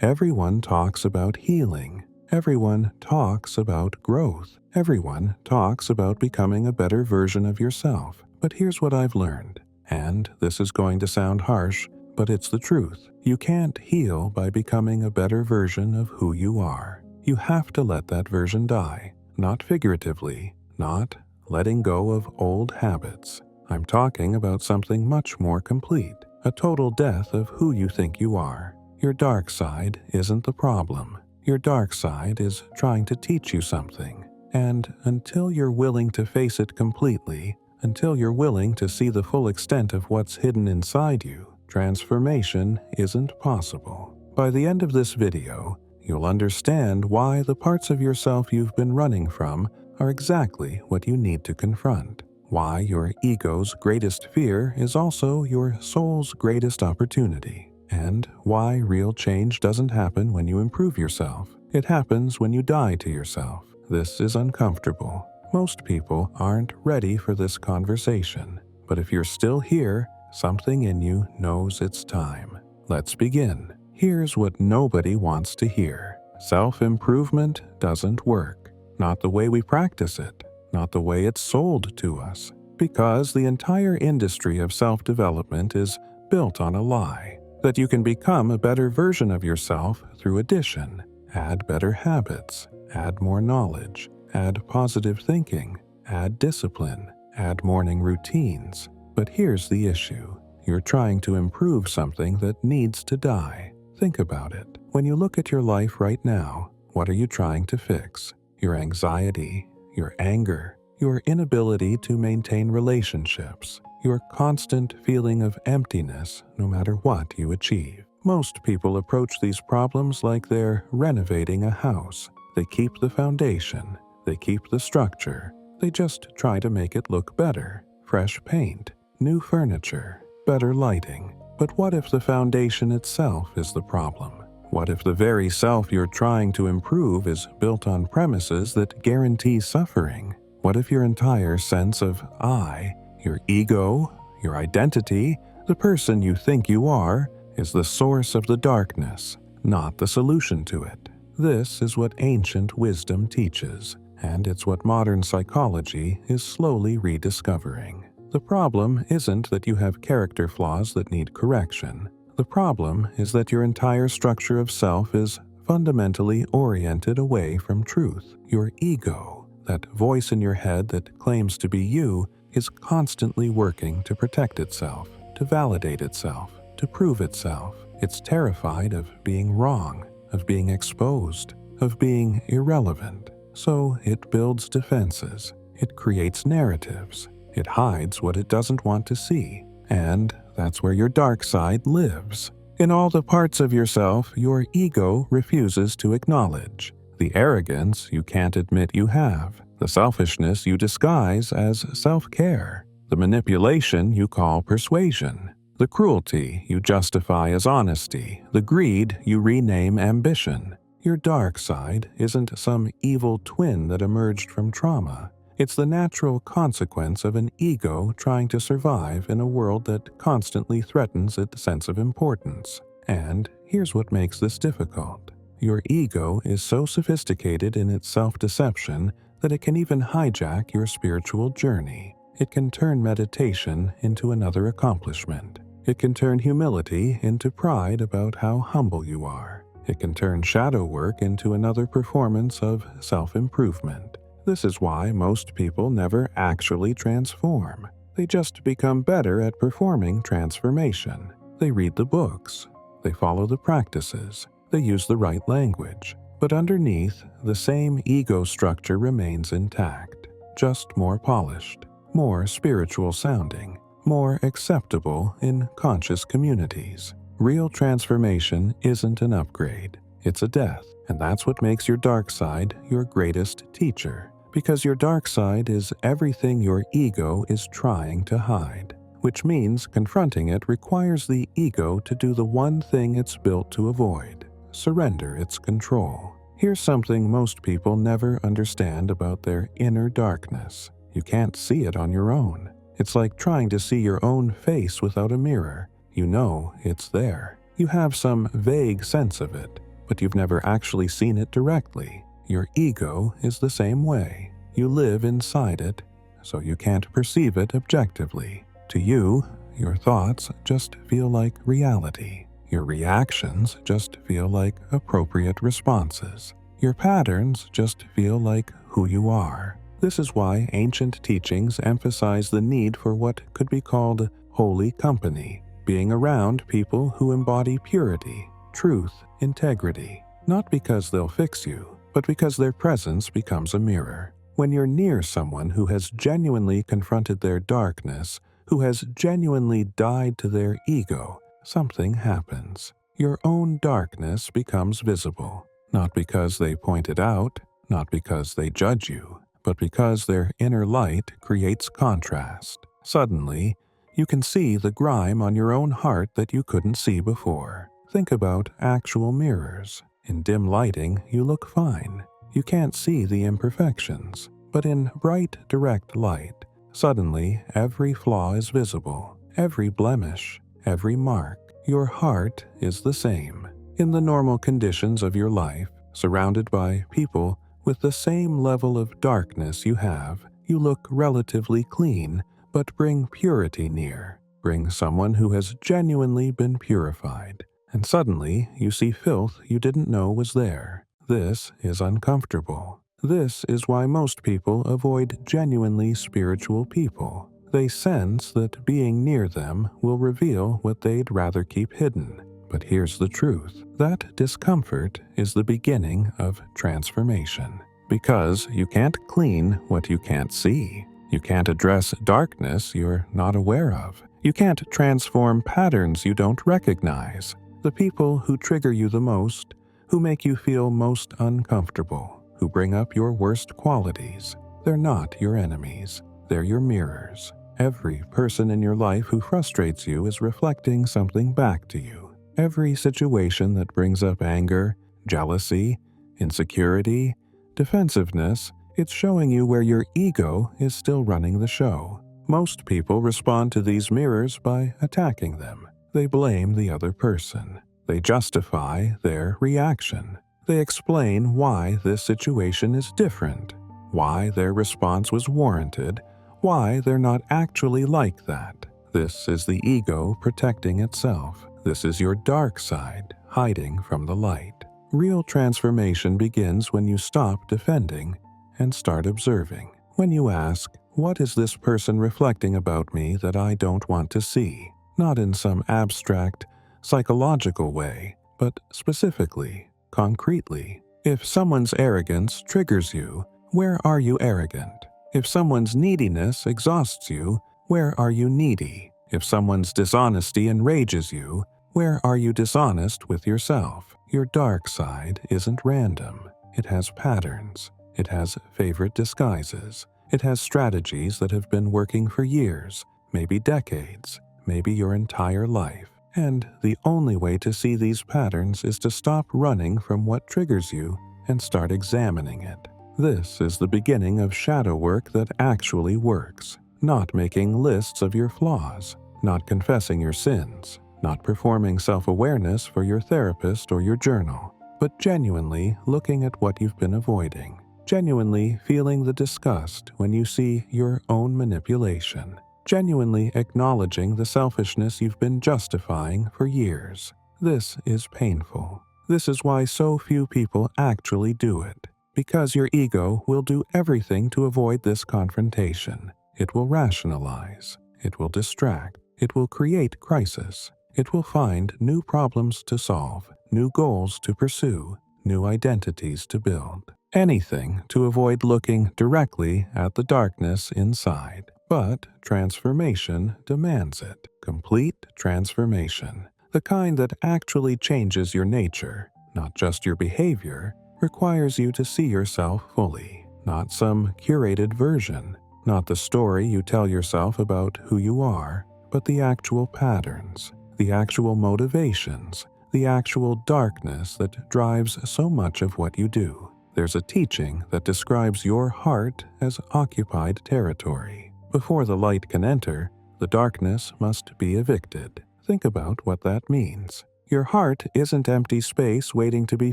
Everyone talks about healing. Everyone talks about growth. Everyone talks about becoming a better version of yourself. But here's what I've learned, and this is going to sound harsh, but it's the truth. You can't heal by becoming a better version of who you are. You have to let that version die, not figuratively, not letting go of old habits. I'm talking about something much more complete, a total death of who you think you are. Your dark side isn't the problem. Your dark side is trying to teach you something. And until you're willing to face it completely, until you're willing to see the full extent of what's hidden inside you, transformation isn't possible. By the end of this video, you'll understand why the parts of yourself you've been running from are exactly what you need to confront. Why your ego's greatest fear is also your soul's greatest opportunity. And why real change doesn't happen when you improve yourself. It happens when you die to yourself. This is uncomfortable. Most people aren't ready for this conversation. But if you're still here, something in you knows it's time. Let's begin. Here's what nobody wants to hear. Self-improvement doesn't work. Not the way we practice it. Not the way it's sold to us. Because the entire industry of self-development is built on a lie. That you can become a better version of yourself through addition, add better habits, add more knowledge, add positive thinking, add discipline, add morning routines. But here's the issue. You're trying to improve something that needs to die. Think about it. When you look at your life right now, what are you trying to fix? Your anxiety, your anger, your inability to maintain relationships, your constant feeling of emptiness no matter what you achieve. Most people approach these problems like they're renovating a house. They keep the foundation, they keep the structure, they just try to make it look better. Fresh paint, new furniture, better lighting. But what if the foundation itself is the problem? What if the very self you're trying to improve is built on premises that guarantee suffering? What if your entire sense of I, your ego, your identity, the person you think you are, is the source of the darkness, not the solution to it? This is what ancient wisdom teaches, and it's what modern psychology is slowly rediscovering. The problem isn't that you have character flaws that need correction. The problem is that your entire structure of self is fundamentally oriented away from truth. Your ego, that voice in your head that claims to be you, is constantly working to protect itself, to validate itself, to prove itself. It's terrified of being wrong, of being exposed, of being irrelevant. So it builds defenses. It creates narratives. It hides what it doesn't want to see. And that's where your dark side lives. In all the parts of yourself your ego refuses to acknowledge. The arrogance you can't admit you have. The selfishness you disguise as self-care. The manipulation you call persuasion. The cruelty you justify as honesty. The greed you rename ambition. Your dark side isn't some evil twin that emerged from trauma. It's the natural consequence of an ego trying to survive in a world that constantly threatens its sense of importance. And here's what makes this difficult. Your ego is so sophisticated in its self-deception that it can even hijack your spiritual journey. It can turn meditation into another accomplishment. It can turn humility into pride about how humble you are. It can turn shadow work into another performance of self-improvement. This is why most people never actually transform. They just become better at performing transformation. They read the books. They follow the practices. They use the right language. But underneath, the same ego structure remains intact, just more polished, more spiritual sounding, more acceptable in conscious communities. Real transformation isn't an upgrade. It's a death. And that's what makes your dark side your greatest teacher. Because your dark side is everything your ego is trying to hide, which means confronting it requires the ego to do the one thing it's built to avoid: surrender its control. Here's something most people never understand about their inner darkness. You can't see it on your own. It's like trying to see your own face without a mirror. You know it's there. You have some vague sense of it. but you've never actually seen it directly. Your ego is the same way. You live inside it, so you can't perceive it objectively. To you, your thoughts just feel like reality. Your reactions just feel like appropriate responses. Your patterns just feel like who you are. This is why ancient teachings emphasize the need for what could be called holy company, being around people who embody purity, truth, integrity, not because they'll fix you, but because their presence becomes a mirror. When you're near someone who has genuinely confronted their darkness, who has genuinely died to their ego, something happens. Your own darkness becomes visible, not because they point it out, not because they judge you, but because their inner light creates contrast. Suddenly, you can see the grime on your own heart that you couldn't see before. Think about actual mirrors. In dim lighting, you look fine. You can't see the imperfections. But in bright, direct light, suddenly every flaw is visible, every blemish, every mark. Your heart is the same. In the normal conditions of your life, surrounded by people with the same level of darkness you have, you look relatively clean, but bring purity near. Bring someone who has genuinely been purified, and suddenly you see filth you didn't know was there. This is uncomfortable. This is why most people avoid genuinely spiritual people. They sense that being near them will reveal what they'd rather keep hidden. But here's the truth. That discomfort is the beginning of transformation. Because you can't clean what you can't see. You can't address darkness you're not aware of. You can't transform patterns you don't recognize. The people who trigger you the most, who make you feel most uncomfortable, who bring up your worst qualities, they're not your enemies. They're your mirrors. Every person in your life who frustrates you is reflecting something back to you. Every situation that brings up anger, jealousy, insecurity, defensiveness, it's showing you where your ego is still running the show. Most people respond to these mirrors by attacking them. They blame the other person. They justify their reaction. They explain why this situation is different, why their response was warranted, why they're not actually like that. This is the ego protecting itself. This is your dark side, hiding from the light. Real transformation begins when you stop defending and start observing. When you ask, what is this person reflecting about me that I don't want to see? Not in some abstract, psychological way, but specifically, concretely. If someone's arrogance triggers you, where are you arrogant? If someone's neediness exhausts you, where are you needy? If someone's dishonesty enrages you, where are you dishonest with yourself? Your dark side isn't random. It has patterns. It has favorite disguises. It has strategies that have been working for years, maybe decades, maybe your entire life. And the only way to see these patterns is to stop running from what triggers you and start examining it. This is the beginning of shadow work that actually works. Not making lists of your flaws, not confessing your sins, not performing self-awareness for your therapist or your journal, but genuinely looking at what you've been avoiding. Genuinely feeling the disgust when you see your own manipulation. Genuinely acknowledging the selfishness you've been justifying for years. This is painful. This is why so few people actually do it. Because your ego will do everything to avoid this confrontation. It will rationalize. It will distract. It will create crisis. It will find new problems to solve, new goals to pursue, new identities to build. Anything to avoid looking directly at the darkness inside. But transformation demands it. Complete transformation. The kind that actually changes your nature, not just your behavior, requires you to see yourself fully. Not some curated version. Not the story you tell yourself about who you are, but the actual patterns, the actual motivations, the actual darkness that drives so much of what you do. There's a teaching that describes your heart as occupied territory. Before the light can enter, the darkness must be evicted. Think about what that means. Your heart isn't empty space waiting to be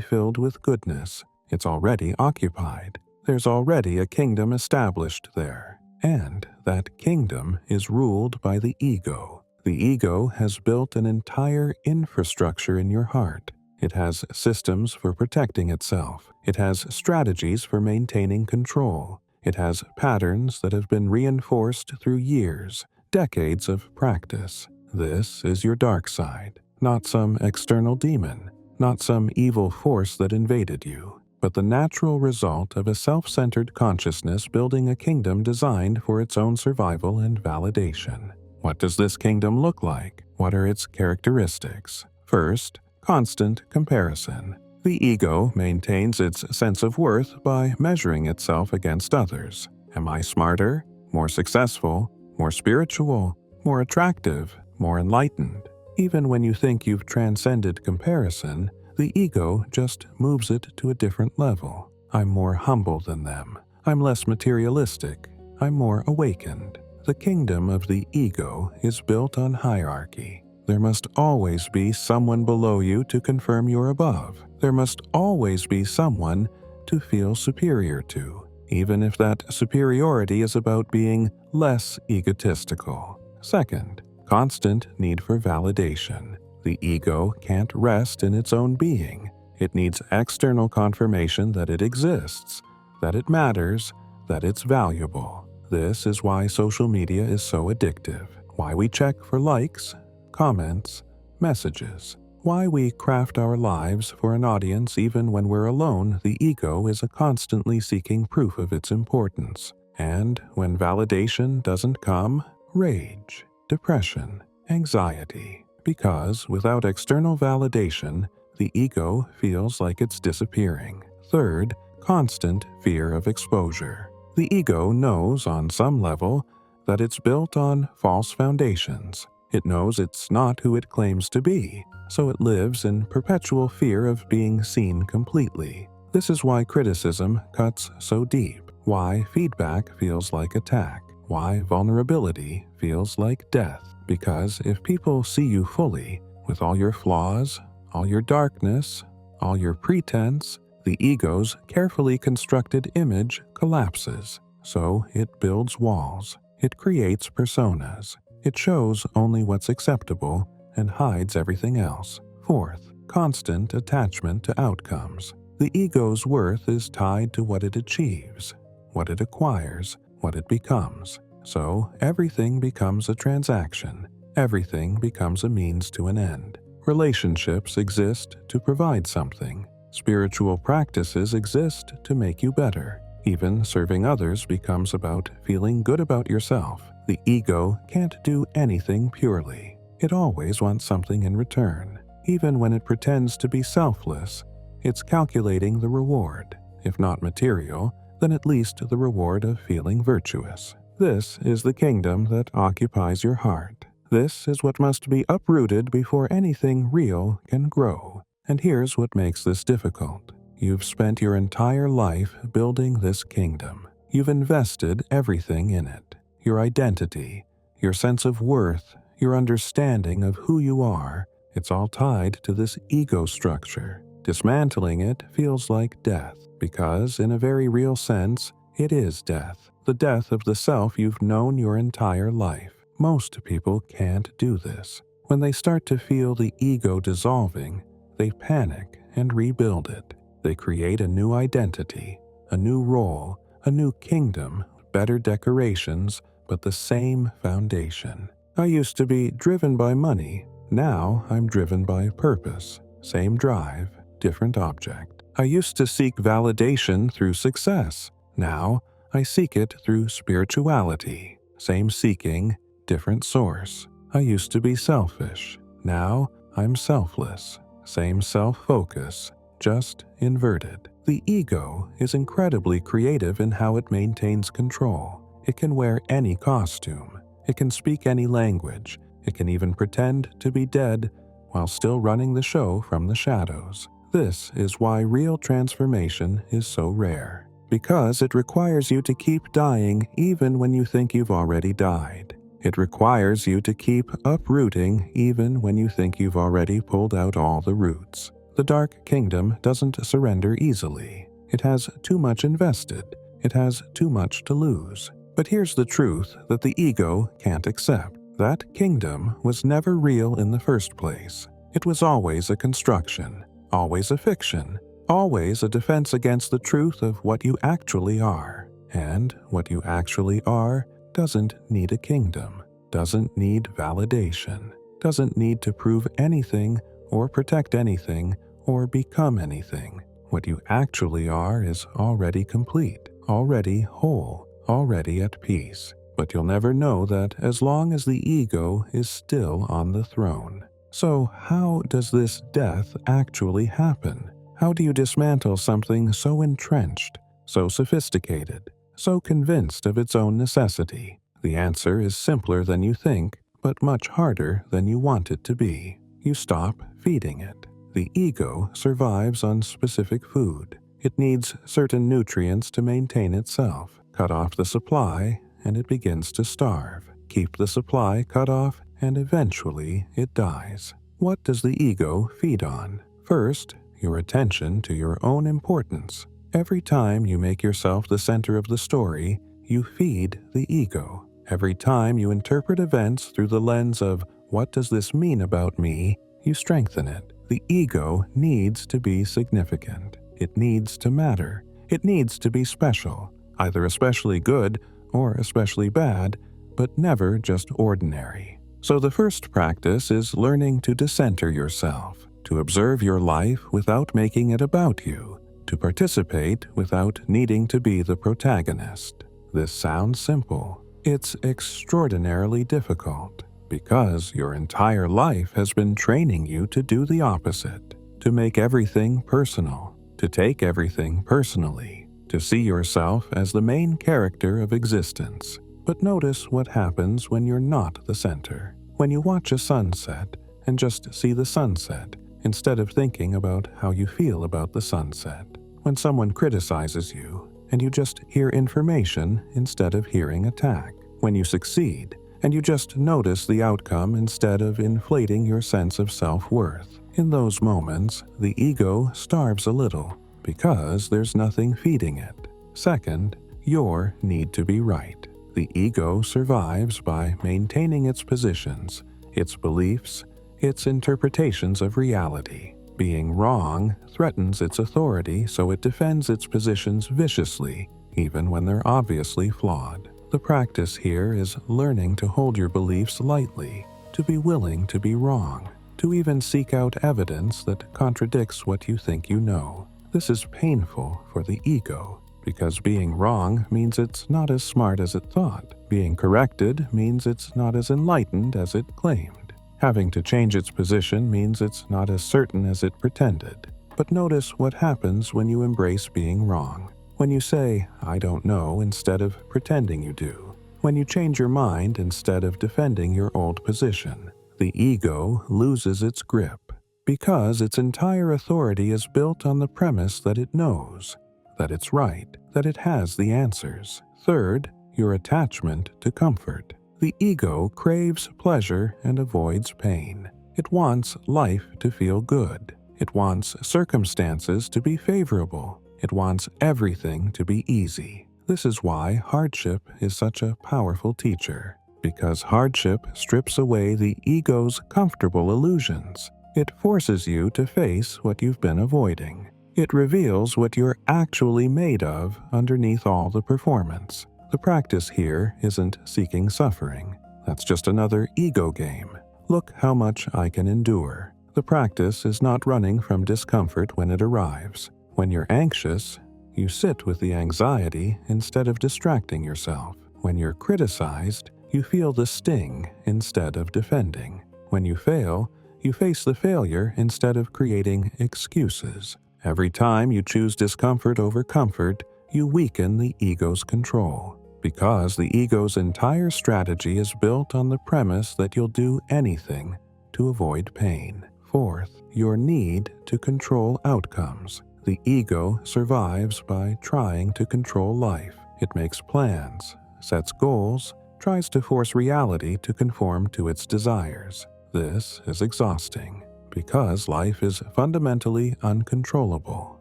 filled with goodness. It's already occupied. There's already a kingdom established there. And that kingdom is ruled by the ego. The ego has built an entire infrastructure in your heart. It has systems for protecting itself. It has strategies for maintaining control. It has patterns that have been reinforced through years, decades of practice. This is your dark side, not some external demon, not some evil force that invaded you, but the natural result of a self-centered consciousness building a kingdom designed for its own survival and validation. What does this kingdom look like? What are its characteristics? First, constant comparison. The ego maintains its sense of worth by measuring itself against others. Am I smarter, more successful, more spiritual, more attractive, more enlightened? Even when you think you've transcended comparison, the ego just moves it to a different level. I'm more humble than them. I'm less materialistic. I'm more awakened. The kingdom of the ego is built on hierarchy. There must always be someone below you to confirm you're above. There must always be someone to feel superior to, even if that superiority is about being less egotistical. Second, constant need for validation. The ego can't rest in its own being. It needs external confirmation that it exists, that it matters, that it's valuable. This is why social media is so addictive, why we check for likes, comments, messages, why we craft our lives for an audience even when we're alone. The ego is constantly seeking proof of its importance. And when validation doesn't come, rage, depression, anxiety. Because without external validation, the ego feels like it's disappearing. Third, constant fear of exposure. The ego knows on some level that it's built on false foundations. It knows it's not who it claims to be, so it lives in perpetual fear of being seen completely. This is why criticism cuts so deep, why feedback feels like attack, why vulnerability feels like death. Because if people see you fully, with all your flaws, all your darkness, all your pretense, the ego's carefully constructed image collapses. So it builds walls. It creates personas. It shows only what's acceptable and hides everything else. Fourth, constant attachment to outcomes. The ego's worth is tied to what it achieves, what it acquires, what it becomes. So everything becomes a transaction. Everything becomes a means to an end. Relationships exist to provide something. Spiritual practices exist to make you better. Even serving others becomes about feeling good about yourself. The ego can't do anything purely. It always wants something in return. Even when it pretends to be selfless, it's calculating the reward. If not material, then at least the reward of feeling virtuous. This is the kingdom that occupies your heart. This is what must be uprooted before anything real can grow. And here's what makes this difficult. You've spent your entire life building this kingdom. You've invested everything in it. Your identity, your sense of worth, your understanding of who you are, it's all tied to this ego structure. Dismantling it feels like death, because in a very real sense, it is death. The death of the self you've known your entire life. Most people can't do this. When they start to feel the ego dissolving, they panic and rebuild it. They create a new identity, a new role, a new kingdom, better decorations, but the same foundation. I used to be driven by money. Now I'm driven by purpose. Same drive, different object. I used to seek validation through success. Now I seek it through spirituality. Same seeking, different source. I used to be selfish. Now I'm selfless. Same self-focus, just inverted. The ego is incredibly creative in how it maintains control. It can wear any costume. It can speak any language. It can even pretend to be dead while still running the show from the shadows. This is why real transformation is so rare. Because it requires you to keep dying even when you think you've already died. It requires you to keep uprooting even when you think you've already pulled out all the roots. The Dark Kingdom doesn't surrender easily. It has too much invested. It has too much to lose. But here's the truth that the ego can't accept. That kingdom was never real in the first place. It was always a construction, always a fiction, always a defense against the truth of what you actually are. And what you actually are doesn't need a kingdom, doesn't need validation, doesn't need to prove anything or protect anything or become anything. What you actually are is already complete, already whole, already at peace. But you'll never know that as long as the ego is still on the throne. So how does this death actually happen? How do you dismantle something so entrenched, so sophisticated, so convinced of its own necessity? The answer is simpler than you think, but much harder than you want it to be. You stop feeding it. The ego survives on specific food. It needs certain nutrients to maintain itself. Cut off the supply, and it begins to starve. Keep the supply cut off, and eventually it dies. What does the ego feed on? First, your attention to your own importance. Every time you make yourself the center of the story, you feed the ego. Every time you interpret events through the lens of, what does this mean about me, you strengthen it. The ego needs to be significant. It needs to matter. It needs to be special, either especially good or especially bad, but never just ordinary. So the first practice is learning to decenter yourself, to observe your life without making it about you, to participate without needing to be the protagonist. This sounds simple. It's extraordinarily difficult, because your entire life has been training you to do the opposite, to make everything personal, to take everything personally, to see yourself as the main character of existence. But notice what happens when you're not the center. When you watch a sunset and just see the sunset, instead of thinking about how you feel about the sunset. When someone criticizes you, and you just hear information instead of hearing attack. When you succeed, and you just notice the outcome instead of inflating your sense of self-worth. In those moments, the ego starves a little, because there's nothing feeding it. Second, your need to be right. The ego survives by maintaining its positions, its beliefs, its interpretations of reality. Being wrong threatens its authority, so it defends its positions viciously, even when they're obviously flawed. The practice here is learning to hold your beliefs lightly, to be willing to be wrong, to even seek out evidence that contradicts what you think you know. This is painful for the ego, because being wrong means it's not as smart as it thought. Being corrected means it's not as enlightened as it claimed. Having to change its position means it's not as certain as it pretended. But notice what happens when you embrace being wrong. When you say, I don't know, instead of pretending you do. When you change your mind instead of defending your old position. The ego loses its grip, because its entire authority is built on the premise that it knows, that it's right, that it has the answers. Third, your attachment to comfort. The ego craves pleasure and avoids pain. It wants life to feel good. It wants circumstances to be favorable. It wants everything to be easy. This is why hardship is such a powerful teacher, because hardship strips away the ego's comfortable illusions. It forces you to face what you've been avoiding. It reveals what you're actually made of underneath all the performance. The practice here isn't seeking suffering. That's just another ego game. Look how much I can endure. The practice is not running from discomfort when it arrives. When you're anxious, you sit with the anxiety instead of distracting yourself. When you're criticized, you feel the sting instead of defending. When you fail, you face the failure instead of creating excuses. Every time you choose discomfort over comfort, you weaken the ego's control, because the ego's entire strategy is built on the premise that you'll do anything to avoid pain. Fourth, your need to control outcomes. The ego survives by trying to control life. It makes plans, sets goals, tries to force reality to conform to its desires. This is exhausting, because life is fundamentally uncontrollable.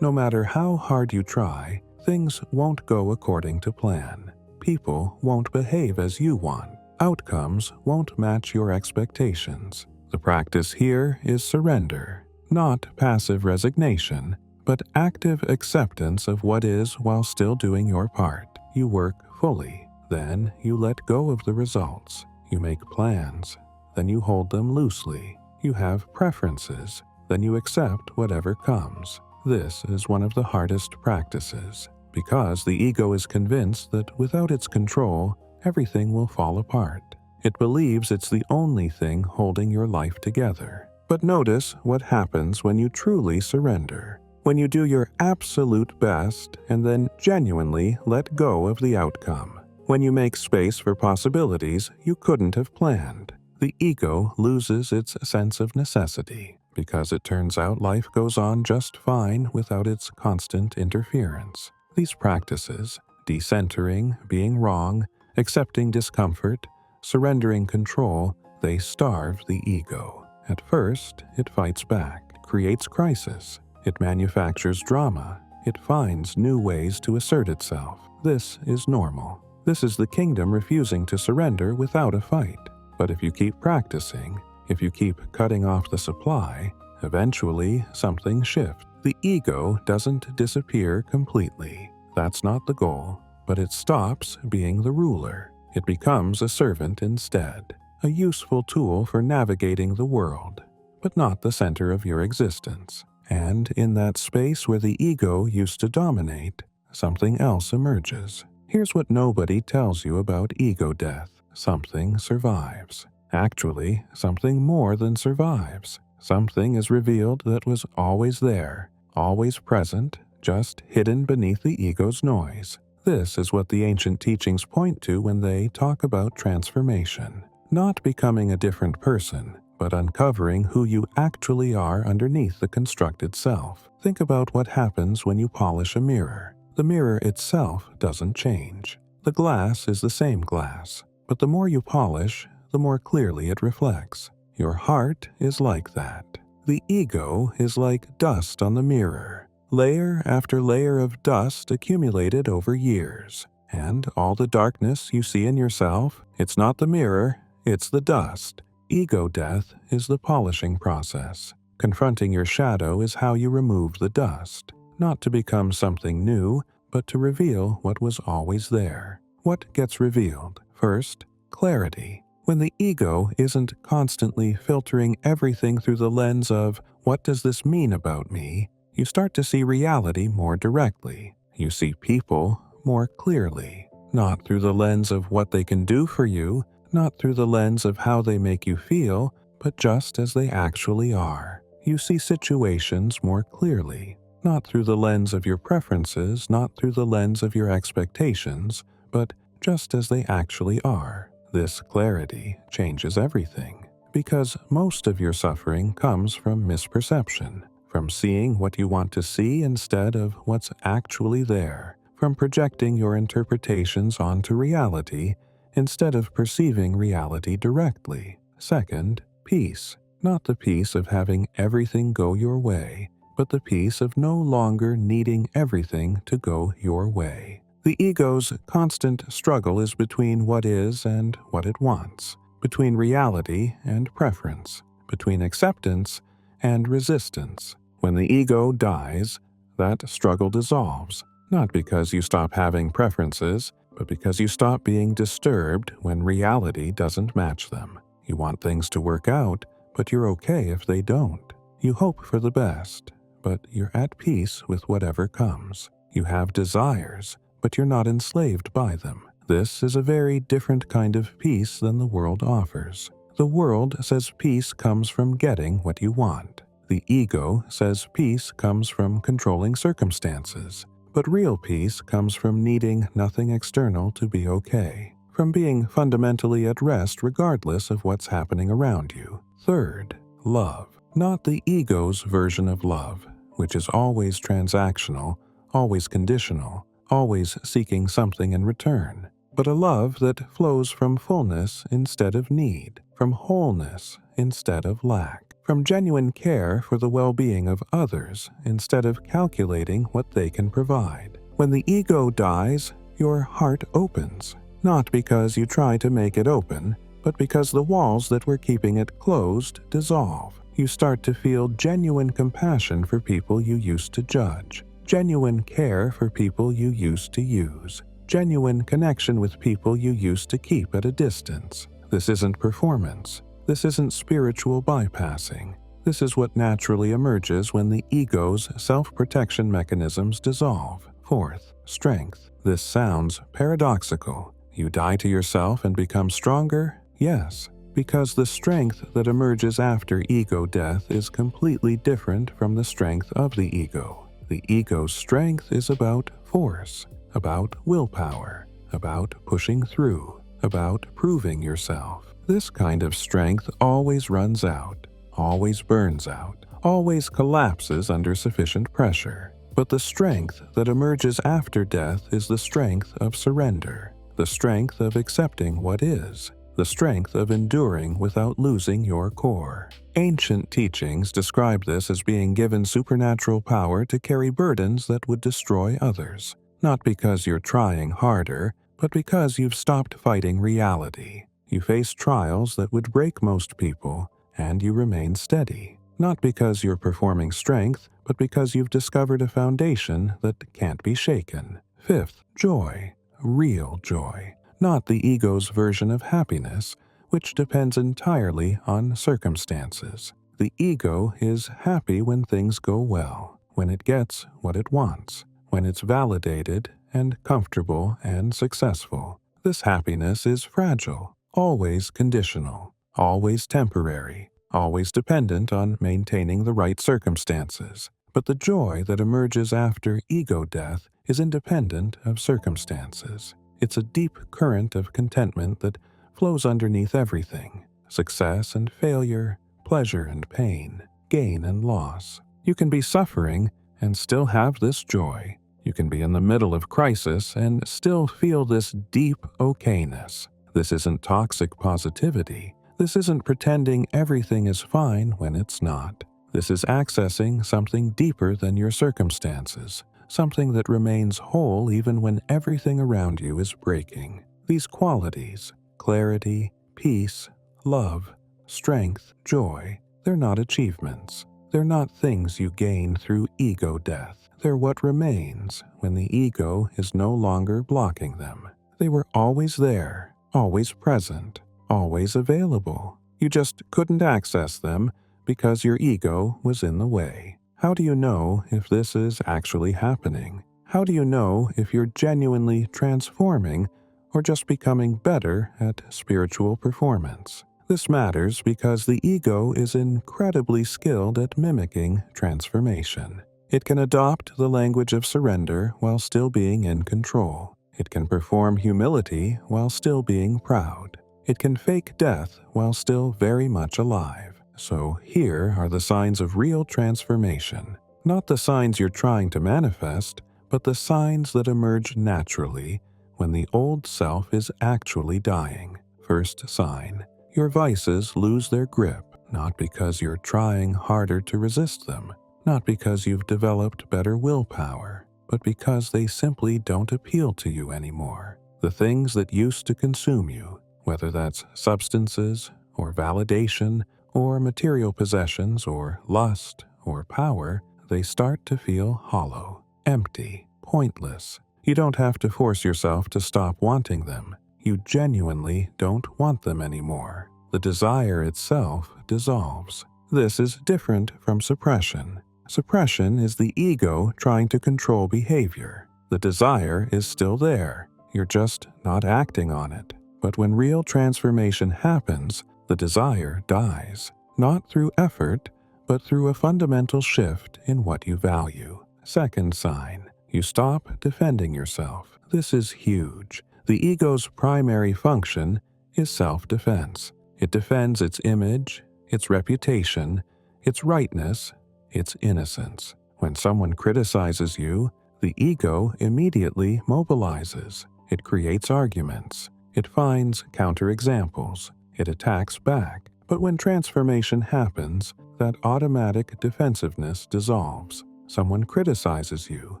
No matter how hard you try, things won't go according to plan. People won't behave as you want. Outcomes won't match your expectations. The practice here is surrender, not passive resignation, but active acceptance of what is while still doing your part. You work fully, then you let go of the results. You make plans, then you hold them loosely. You have preferences, then you accept whatever comes. This is one of the hardest practices, because the ego is convinced that without its control, everything will fall apart. It believes it's the only thing holding your life together. But notice what happens when you truly surrender. When you do your absolute best and then genuinely let go of the outcome. When you make space for possibilities you couldn't have planned. The ego loses its sense of necessity, because it turns out life goes on just fine without its constant interference. These practices, decentering, being wrong, accepting discomfort, surrendering control, they starve the ego. At first, it fights back, creates crisis. It manufactures drama. It finds new ways to assert itself. This is normal. This is the kingdom refusing to surrender without a fight. But if you keep practicing, if you keep cutting off the supply, eventually something shifts. The ego doesn't disappear completely. That's not the goal. But it stops being the ruler. It becomes a servant instead, a useful tool for navigating the world, but not the center of your existence. And in that space where the ego used to dominate, something else emerges. Here's what nobody tells you about ego death. Something survives. Actually, something more than survives. Something is revealed that was always there, always present, just hidden beneath the ego's noise. This is what the ancient teachings point to when they talk about transformation. Not becoming a different person, but uncovering who you actually are underneath the constructed self. Think about what happens when you polish a mirror. The mirror itself doesn't change. The glass is the same glass, but the more you polish, the more clearly it reflects. Your heart is like that. The ego is like dust on the mirror. Layer after layer of dust accumulated over years. And all the darkness you see in yourself, it's not the mirror, it's the dust. Ego death is the polishing process. Confronting your shadow is how you remove the dust. Not to become something new, but to reveal what was always there. What gets revealed? First, clarity. When the ego isn't constantly filtering everything through the lens of, what does this mean about me? You start to see reality more directly. You see people more clearly, not through the lens of what they can do for you, not through the lens of how they make you feel, but just as they actually are. You see situations more clearly, not through the lens of your preferences, not through the lens of your expectations, but just as they actually are. This clarity changes everything, because most of your suffering comes from misperception, from seeing what you want to see instead of what's actually there, from projecting your interpretations onto reality instead of perceiving reality directly. Second, peace. Not the peace of having everything go your way, but the peace of no longer needing everything to go your way. The ego's constant struggle is between what is and what it wants, between reality and preference, between acceptance and resistance. When the ego dies, that struggle dissolves, not because you stop having preferences, but because you stop being disturbed when reality doesn't match them. You want things to work out, but you're okay if they don't. You hope for the best, but you're at peace with whatever comes. You have desires, but you're not enslaved by them. This is a very different kind of peace than the world offers. The world says peace comes from getting what you want. The ego says peace comes from controlling circumstances. But real peace comes from needing nothing external to be okay, from being fundamentally at rest regardless of what's happening around you. Third, love. Not the ego's version of love, which is always transactional, always conditional, always seeking something in return, but a love that flows from fullness instead of need, from wholeness instead of lack, from genuine care for the well-being of others instead of calculating what they can provide. When the ego dies, your heart opens, not because you try to make it open, but because the walls that were keeping it closed dissolve. You start to feel genuine compassion for people you used to judge, genuine care for people you used to use, genuine connection with people you used to keep at a distance. This isn't performance. This isn't spiritual bypassing. This is what naturally emerges when the ego's self-protection mechanisms dissolve. Fourth, strength. This sounds paradoxical. You die to yourself and become stronger? Yes, because the strength that emerges after ego death is completely different from the strength of the ego. The ego's strength is about force, about willpower, about pushing through, about proving yourself. This kind of strength always runs out, always burns out, always collapses under sufficient pressure. But the strength that emerges after death is the strength of surrender, the strength of accepting what is, the strength of enduring without losing your core. Ancient teachings describe this as being given supernatural power to carry burdens that would destroy others, not because you're trying harder, but because you've stopped fighting reality. You face trials that would break most people, and you remain steady, not because you're performing strength, but because you've discovered a foundation that can't be shaken. Fifth, joy, real joy. Not the ego's version of happiness, which depends entirely on circumstances. The ego is happy when things go well, when it gets what it wants, when it's validated and comfortable and successful. This happiness is fragile, always conditional, always temporary, always dependent on maintaining the right circumstances. But the joy that emerges after ego death is independent of circumstances. It's a deep current of contentment that flows underneath everything: success and failure, pleasure and pain, gain and loss. You can be suffering and still have this joy. You can be in the middle of crisis and still feel this deep okayness. This isn't toxic positivity. This isn't pretending everything is fine when it's not. This is accessing something deeper than your circumstances, something that remains whole even when everything around you is breaking. These qualities, clarity, peace, love, strength, joy, they're not achievements. They're not things you gain through ego death. They're what remains when the ego is no longer blocking them. They were always there, always present, always available. You just couldn't access them because your ego was in the way. How do you know if this is actually happening? How do you know if you're genuinely transforming or just becoming better at spiritual performance? This matters because the ego is incredibly skilled at mimicking transformation. It can adopt the language of surrender while still being in control. It can perform humility while still being proud. It can fake death while still very much alive. So here are the signs of real transformation. Not the signs you're trying to manifest, but the signs that emerge naturally when the old self is actually dying. First sign: your vices lose their grip, not because you're trying harder to resist them, not because you've developed better willpower, but because they simply don't appeal to you anymore. The things that used to consume you, whether that's substances or validation or material possessions or lust or power, they start to feel hollow, empty, pointless. You don't have to force yourself to stop wanting them. You genuinely don't want them anymore. The desire itself dissolves. This is different from suppression. Suppression is the ego trying to control behavior. The desire is still there. You're just not acting on it. But when real transformation happens, the desire dies, not through effort, but through a fundamental shift in what you value. Second sign: you stop defending yourself. This is huge. The ego's primary function is self-defense. It defends its image, its reputation, its rightness, its innocence. When someone criticizes you, the ego immediately mobilizes. It creates arguments. It finds counterexamples. It attacks back. But when transformation happens, that automatic defensiveness dissolves. Someone criticizes you,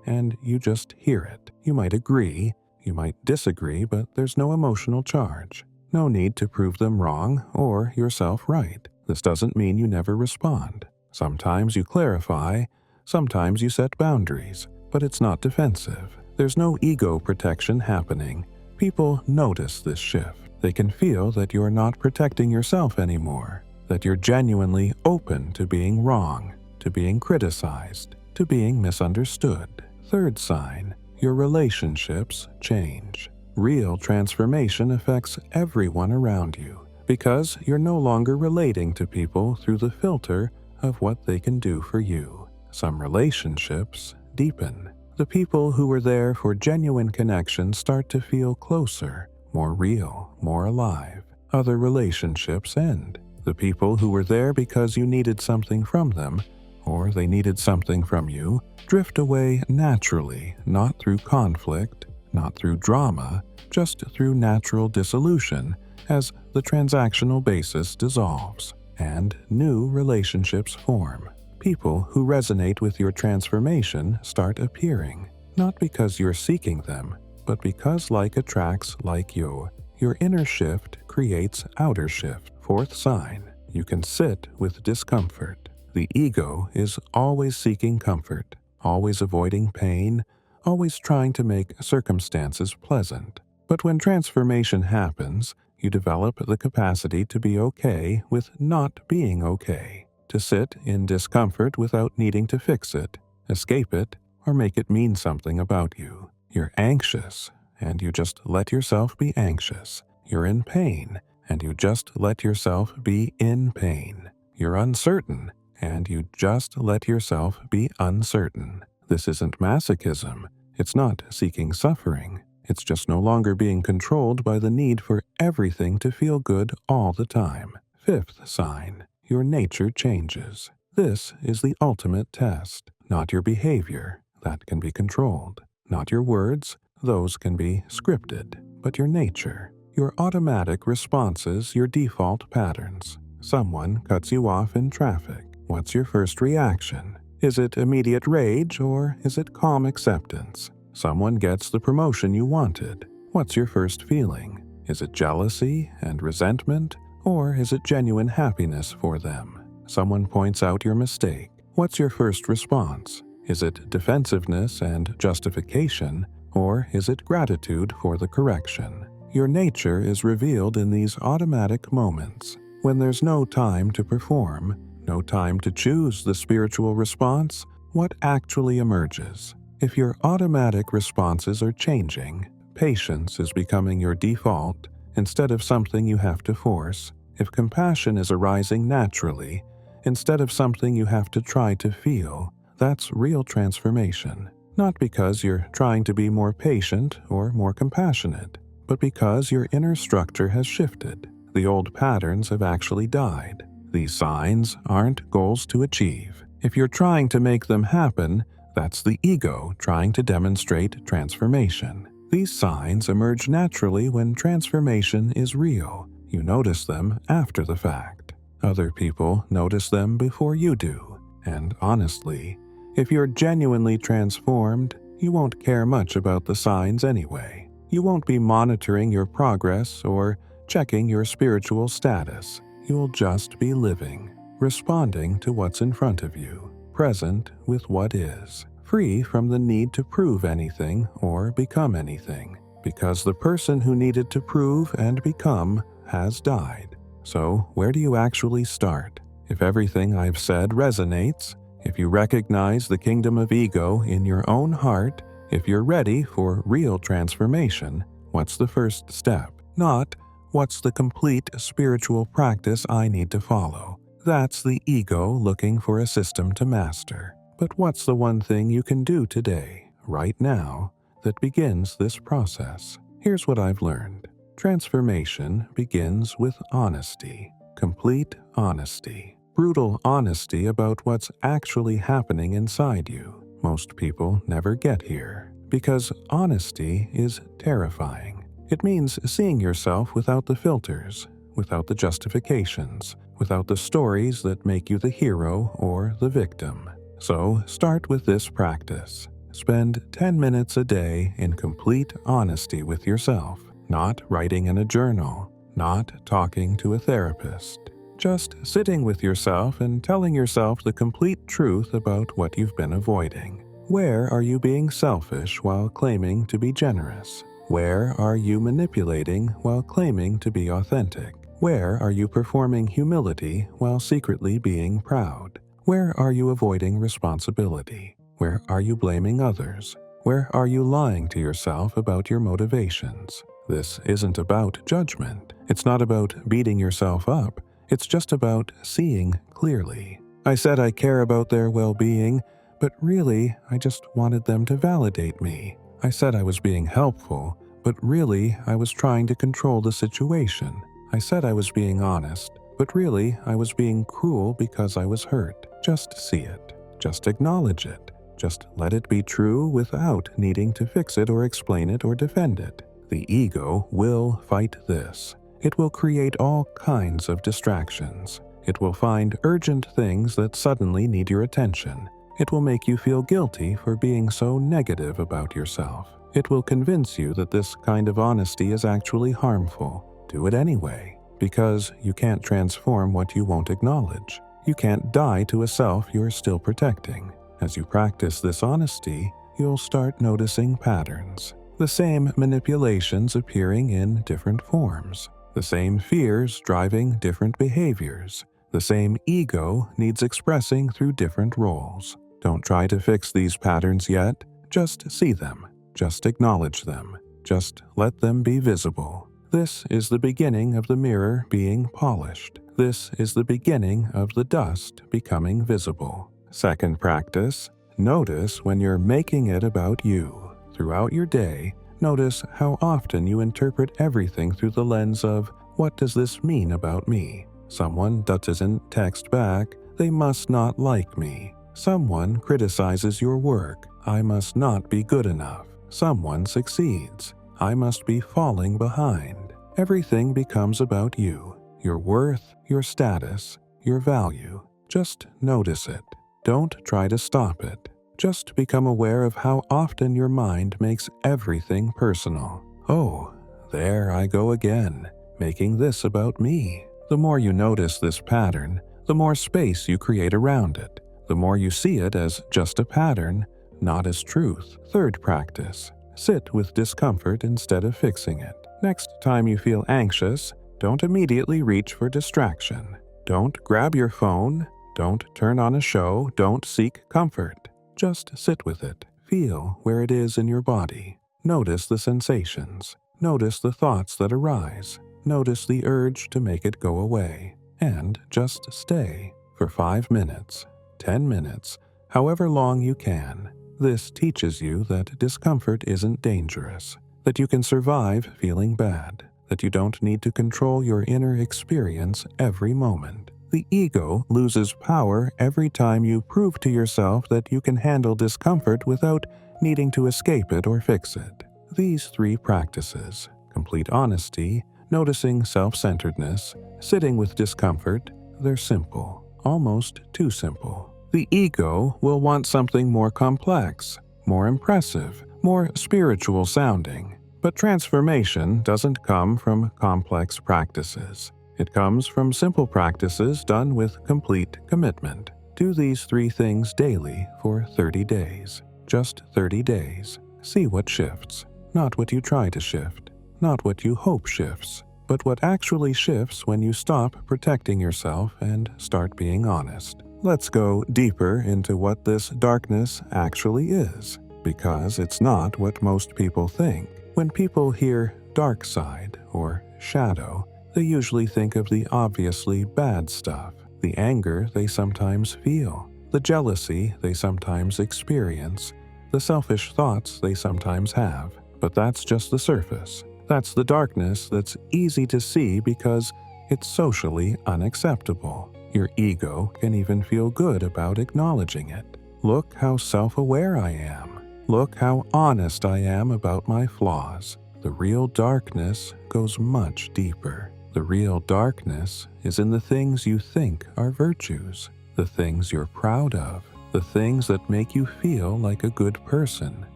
and you just hear it. You might agree, you might disagree, but there's no emotional charge. No need to prove them wrong or yourself right. This doesn't mean you never respond. Sometimes you clarify, sometimes you set boundaries, but it's not defensive. There's no ego protection happening. People notice this shift. They can feel that you're not protecting yourself anymore, that you're genuinely open to being wrong, to being criticized, to being misunderstood. Third sign, your relationships change. Real transformation affects everyone around you because you're no longer relating to people through the filter of what they can do for you. Some relationships deepen. The people who were there for genuine connection start to feel closer, more real, more alive. Other relationships end. The people who were there because you needed something from them, or they needed something from you, drift away naturally, not through conflict, not through drama, just through natural dissolution as the transactional basis dissolves, and new relationships form. People who resonate with your transformation start appearing, not because you're seeking them, but because like attracts like you. Your inner shift creates outer shift. Fourth sign, you can sit with discomfort. The ego is always seeking comfort, always avoiding pain, always trying to make circumstances pleasant. But when transformation happens, you develop the capacity to be okay with not being okay, to sit in discomfort without needing to fix it, escape it, or make it mean something about you. You're anxious, and you just let yourself be anxious. You're in pain, and you just let yourself be in pain. You're uncertain, and you just let yourself be uncertain. This isn't masochism. It's not seeking suffering. It's just no longer being controlled by the need for everything to feel good all the time. Fifth sign, your nature changes. This is the ultimate test. Not your behavior, that can be controlled. Not your words, those can be scripted. But your nature, your automatic responses, your default patterns. Someone cuts you off in traffic. What's your first reaction? Is it immediate rage or is it calm acceptance? Someone gets the promotion you wanted. What's your first feeling? Is it jealousy and resentment, or is it genuine happiness for them? Someone points out your mistake. What's your first response? Is it defensiveness and justification, or is it gratitude for the correction? Your nature is revealed in these automatic moments, when there's no time to perform, no time to choose the spiritual response. What actually emerges? If your automatic responses are changing, patience is becoming your default instead of something you have to force. If compassion is arising naturally instead of something you have to try to feel, that's real transformation. Not because you're trying to be more patient or more compassionate, but because your inner structure has shifted. The old patterns have actually died. These signs aren't goals to achieve. If you're trying to make them happen, that's the ego trying to demonstrate transformation. These signs emerge naturally when transformation is real. You notice them after the fact. Other people notice them before you do. And honestly, if you're genuinely transformed, you won't care much about the signs anyway. You won't be monitoring your progress or checking your spiritual status. You'll just be living, responding to what's in front of you, present with what is, free from the need to prove anything or become anything, because the person who needed to prove and become has died. So, where do you actually start? If everything I've said resonates, if you recognize the kingdom of ego in your own heart, if you're ready for real transformation, what's the first step? Not, what's the complete spiritual practice I need to follow? That's the ego looking for a system to master. But what's the one thing you can do today, right now, that begins this process? Here's what I've learned. Transformation begins with honesty, complete honesty, brutal honesty about what's actually happening inside you. Most people never get here. Because honesty is terrifying. It means seeing yourself without the filters, without the justifications, without the stories that make you the hero or the victim. So start with this practice. Spend 10 minutes a day in complete honesty with yourself, not writing in a journal, not talking to a therapist. Just sitting with yourself and telling yourself the complete truth about what you've been avoiding. Where are you being selfish while claiming to be generous? Where are you manipulating while claiming to be authentic? Where are you performing humility while secretly being proud? Where are you avoiding responsibility? Where are you blaming others? Where are you lying to yourself about your motivations? This isn't about judgment. It's not about beating yourself up. It's just about seeing clearly. I said I care about their well-being, but really, I just wanted them to validate me. I said I was being helpful, but really, I was trying to control the situation. I said I was being honest, but really, I was being cruel because I was hurt. Just see it. Just acknowledge it. Just let it be true without needing to fix it or explain it or defend it. The ego will fight this. It will create all kinds of distractions. It will find urgent things that suddenly need your attention. It will make you feel guilty for being so negative about yourself. It will convince you that this kind of honesty is actually harmful. Do it anyway, because you can't transform what you won't acknowledge. You can't die to a self you're still protecting. As you practice this honesty, you'll start noticing patterns. The same manipulations appearing in different forms. The same fears driving different behaviors. The same ego needs expressing through different roles. Don't try to fix these patterns yet. Just see them. Just acknowledge them. Just let them be visible. This is the beginning of the mirror being polished. This is the beginning of the dust becoming visible. Second practice, notice when you're making it about you. Throughout your day, notice how often you interpret everything through the lens of, what does this mean about me? Someone doesn't text back, they must not like me. Someone criticizes your work, I must not be good enough. Someone succeeds, I must be falling behind. Everything becomes about you, your worth, your status, your value. Just notice it. Don't try to stop it. Just become aware of how often your mind makes everything personal. Oh, there I go again, making this about me. The more you notice this pattern, the more space you create around it. The more you see it as just a pattern, not as truth. Third practice, sit with discomfort instead of fixing it. Next time you feel anxious, don't immediately reach for distraction. Don't grab your phone. Don't turn on a show. Don't seek comfort. Just sit with it. Feel where it is in your body. Notice the sensations. Notice the thoughts that arise. Notice the urge to make it go away. And just stay for 5 minutes, 10 minutes, however long you can. This teaches you that discomfort isn't dangerous, that you can survive feeling bad, that you don't need to control your inner experience every moment. The ego loses power every time you prove to yourself that you can handle discomfort without needing to escape it or fix it. These 3 practices, complete honesty, noticing self-centeredness, sitting with discomfort, they're simple, almost too simple. The ego will want something more complex, more impressive, more spiritual sounding. But transformation doesn't come from complex practices. It comes from simple practices done with complete commitment. Do these 3 things daily for 30 days. Just 30 days. See what shifts. Not what you try to shift. Not what you hope shifts. But what actually shifts when you stop protecting yourself and start being honest. Let's go deeper into what this darkness actually is, because it's not what most people think. When people hear dark side or shadow, they usually think of the obviously bad stuff, the anger they sometimes feel, the jealousy they sometimes experience, the selfish thoughts they sometimes have. But that's just the surface. That's the darkness that's easy to see because it's socially unacceptable. Your ego can even feel good about acknowledging it. Look how self-aware I am. Look how honest I am about my flaws. The real darkness goes much deeper. The real darkness is in the things you think are virtues, the things you're proud of, the things that make you feel like a good person.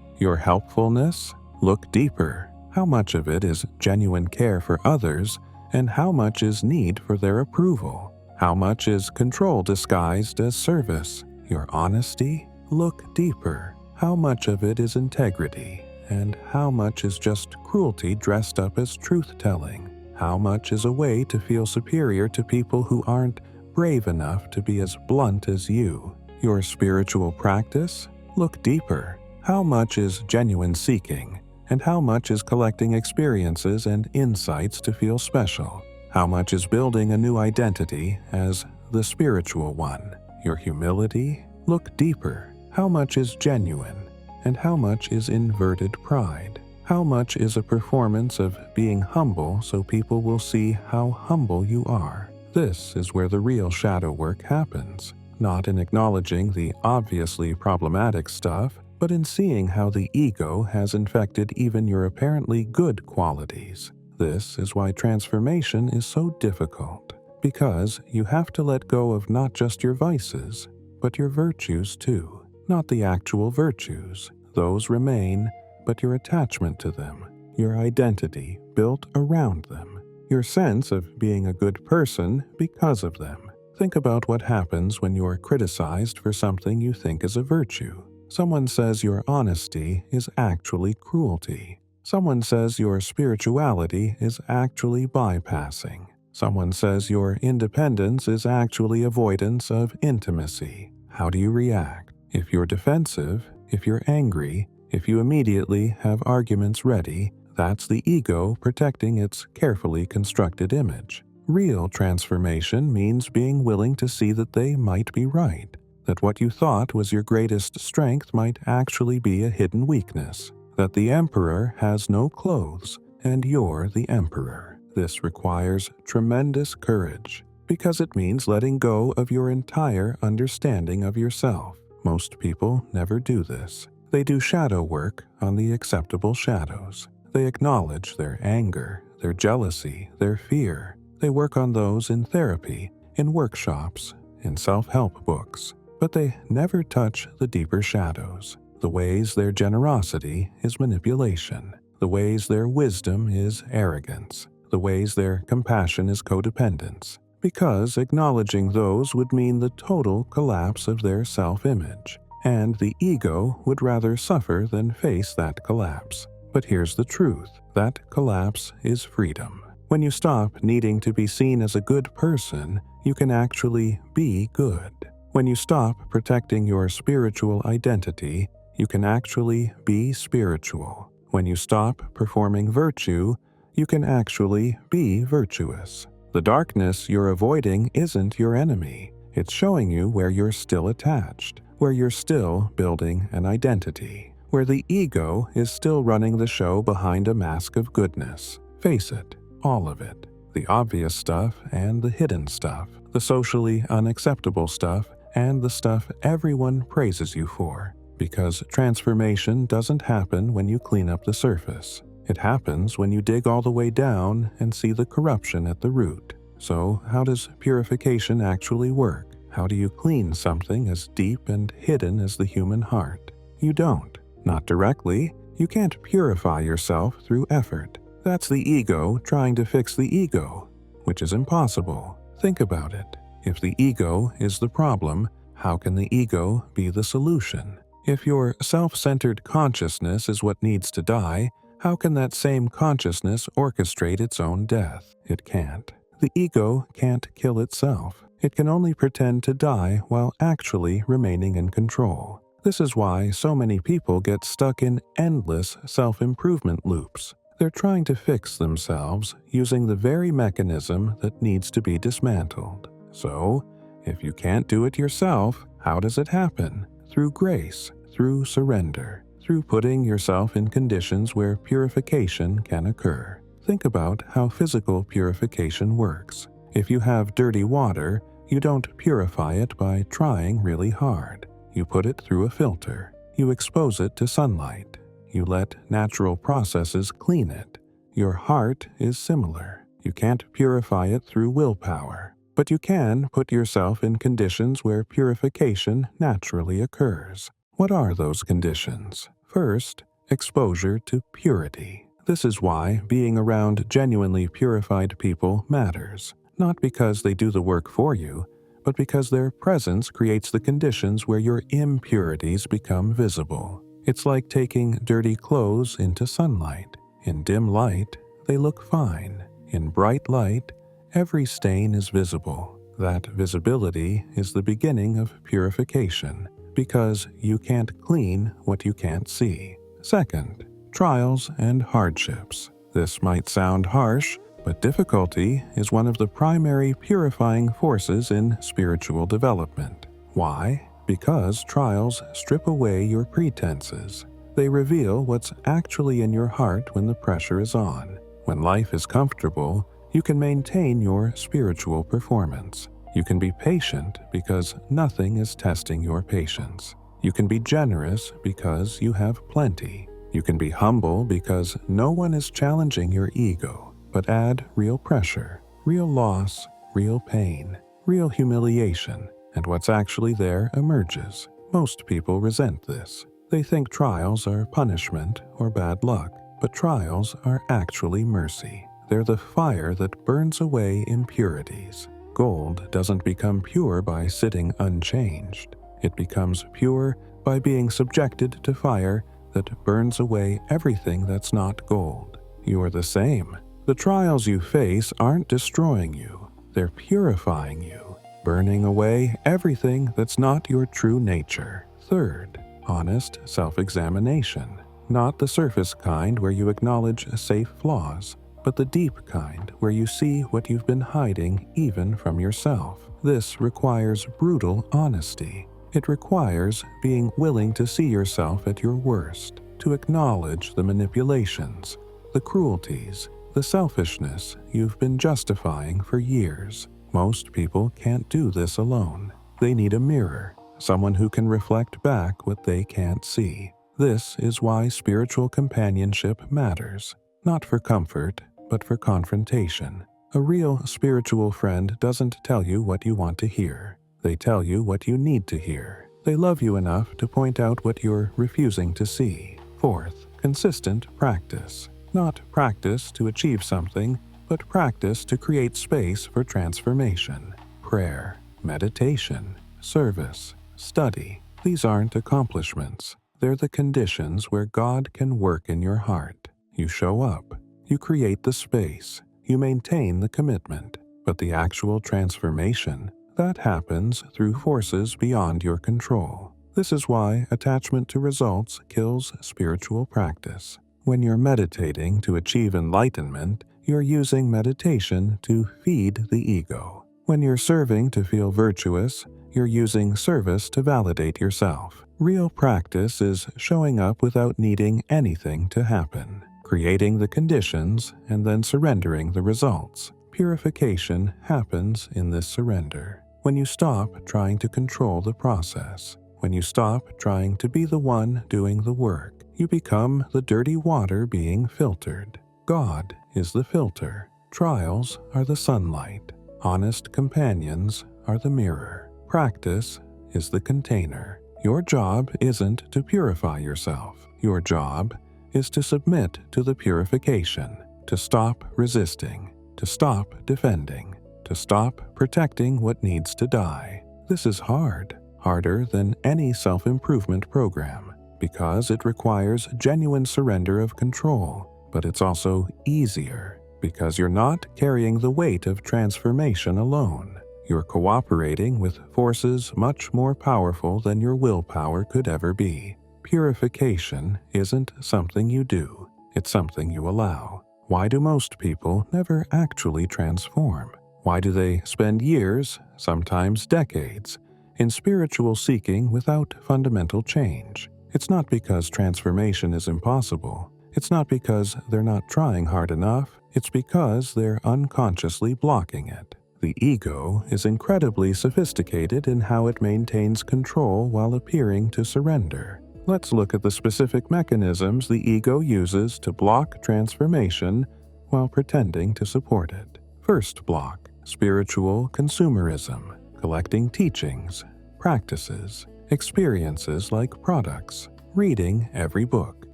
Your helpfulness? Look deeper. How much of it is genuine care for others, and how much is need for their approval? How much is control disguised as service? Your honesty? Look deeper. How much of it is integrity, and how much is just cruelty dressed up as truth-telling? How much is a way to feel superior to people who aren't brave enough to be as blunt as you? Your spiritual practice? Look deeper. How much is genuine seeking, and how much is collecting experiences and insights to feel special? How much is building a new identity as the spiritual one? Your humility? Look deeper. How much is genuine, and how much is inverted pride? How much is a performance of being humble so people will see how humble you are? This is where the real shadow work happens, not in acknowledging the obviously problematic stuff, but in seeing how the ego has infected even your apparently good qualities. This is why transformation is so difficult, because you have to let go of not just your vices, but your virtues too. Not the actual virtues, those remain, but your attachment to them, your identity built around them, your sense of being a good person because of them. Think about what happens when you're criticized for something you think is a virtue. Someone says your honesty is actually cruelty. Someone says your spirituality is actually bypassing. Someone says your independence is actually avoidance of intimacy. How do you react? If you're defensive, if you're angry, if you immediately have arguments ready, that's the ego protecting its carefully constructed image. Real transformation means being willing to see that they might be right, that what you thought was your greatest strength might actually be a hidden weakness, that the emperor has no clothes and you're the emperor. This requires tremendous courage, because it means letting go of your entire understanding of yourself. Most people never do this. They do shadow work on the acceptable shadows. They acknowledge their anger, their jealousy, their fear. They work on those in therapy, in workshops, in self-help books. But they never touch the deeper shadows, the ways their generosity is manipulation, the ways their wisdom is arrogance, the ways their compassion is codependence, because acknowledging those would mean the total collapse of their self-image, and the ego would rather suffer than face that collapse. But here's the truth. That collapse is freedom. When you stop needing to be seen as a good person, you can actually be good. When you stop protecting your spiritual identity, you can actually be spiritual. When you stop performing virtue, you can actually be virtuous. The darkness you're avoiding isn't your enemy. It's showing you where you're still attached, where you're still building an identity, where the ego is still running the show behind a mask of goodness. Face it, all of it. The obvious stuff and the hidden stuff, the socially unacceptable stuff, and the stuff everyone praises you for. Because transformation doesn't happen when you clean up the surface. It happens when you dig all the way down and see the corruption at the root. So, how does purification actually work? How do you clean something as deep and hidden as the human heart? You don't. Not directly. You can't purify yourself through effort. That's the ego trying to fix the ego, which is impossible. Think about it. If the ego is the problem, how can the ego be the solution? If your self-centered consciousness is what needs to die, how can that same consciousness orchestrate its own death? It can't. The ego can't kill itself. It can only pretend to die while actually remaining in control. This is why so many people get stuck in endless self-improvement loops. They're trying to fix themselves using the very mechanism that needs to be dismantled. So, if you can't do it yourself, how does it happen? Through grace, through surrender, through putting yourself in conditions where purification can occur. Think about how physical purification works. If you have dirty water, you don't purify it by trying really hard. You put it through a filter. You expose it to sunlight. You let natural processes clean it. Your heart is similar. You can't purify it through willpower, but you can put yourself in conditions where purification naturally occurs. What are those conditions? First, exposure to purity. This is why being around genuinely purified people matters, not because they do the work for you, but because their presence creates the conditions where your impurities become visible. It's like taking dirty clothes into sunlight. In dim light, they look fine. In bright light, every stain is visible. That visibility is the beginning of purification, because you can't clean what you can't see. Second, trials and hardships. This might sound harsh, but difficulty is one of the primary purifying forces in spiritual development. Why? Because trials strip away your pretenses. They reveal what's actually in your heart when the pressure is on. When life is comfortable, you can maintain your spiritual performance. You can be patient because nothing is testing your patience. You can be generous because you have plenty. You can be humble because no one is challenging your ego. But add real pressure, real loss, real pain, real humiliation, and what's actually there emerges. Most people resent this. They think trials are punishment or bad luck, but trials are actually mercy. They're the fire that burns away impurities. Gold doesn't become pure by sitting unchanged. It becomes pure by being subjected to fire that burns away everything that's not gold. You are the same. The trials you face aren't destroying you. They're purifying you, burning away everything that's not your true nature. Third, honest self-examination. Not the surface kind where you acknowledge safe flaws, but the deep kind where you see what you've been hiding even from yourself. This requires brutal honesty. It requires being willing to see yourself at your worst, to acknowledge the manipulations, the cruelties, the selfishness you've been justifying for years. Most people can't do this alone. They need a mirror, someone who can reflect back what they can't see. This is why spiritual companionship matters, not for comfort, but for confrontation. A real spiritual friend doesn't tell you what you want to hear. They tell you what you need to hear. They love you enough to point out what you're refusing to see. Fourth, consistent practice. Not practice to achieve something, but practice to create space for transformation. Prayer, meditation, service, study. These aren't accomplishments. They're the conditions where God can work in your heart. You show up. You create the space. You maintain the commitment. But the actual transformation, that happens through forces beyond your control. This is why attachment to results kills spiritual practice. When you're meditating to achieve enlightenment, you're using meditation to feed the ego. When you're serving to feel virtuous, you're using service to validate yourself. Real practice is showing up without needing anything to happen, creating the conditions and then surrendering the results. Purification happens in this surrender. When you stop trying to control the process, when you stop trying to be the one doing the work, you become the dirty water being filtered. God is the filter. Trials are the sunlight. Honest companions are the mirror. Practice is the container. Your job isn't to purify yourself. Your job is to submit to the purification, to stop resisting, to stop defending, to stop protecting what needs to die. This is hard, harder than any self-improvement program, because it requires genuine surrender of control, but it's also easier, because you're not carrying the weight of transformation alone. You're cooperating with forces much more powerful than your willpower could ever be. Purification isn't something you do, it's something you allow. Why do most people never actually transform? Why do they spend years, sometimes decades, in spiritual seeking without fundamental change? It's not because transformation is impossible. It's not because they're not trying hard enough. It's because they're unconsciously blocking it. The ego is incredibly sophisticated in how it maintains control while appearing to surrender. Let's look at the specific mechanisms the ego uses to block transformation while pretending to support it. First block: spiritual consumerism, collecting teachings, practices, experiences like products, reading every book,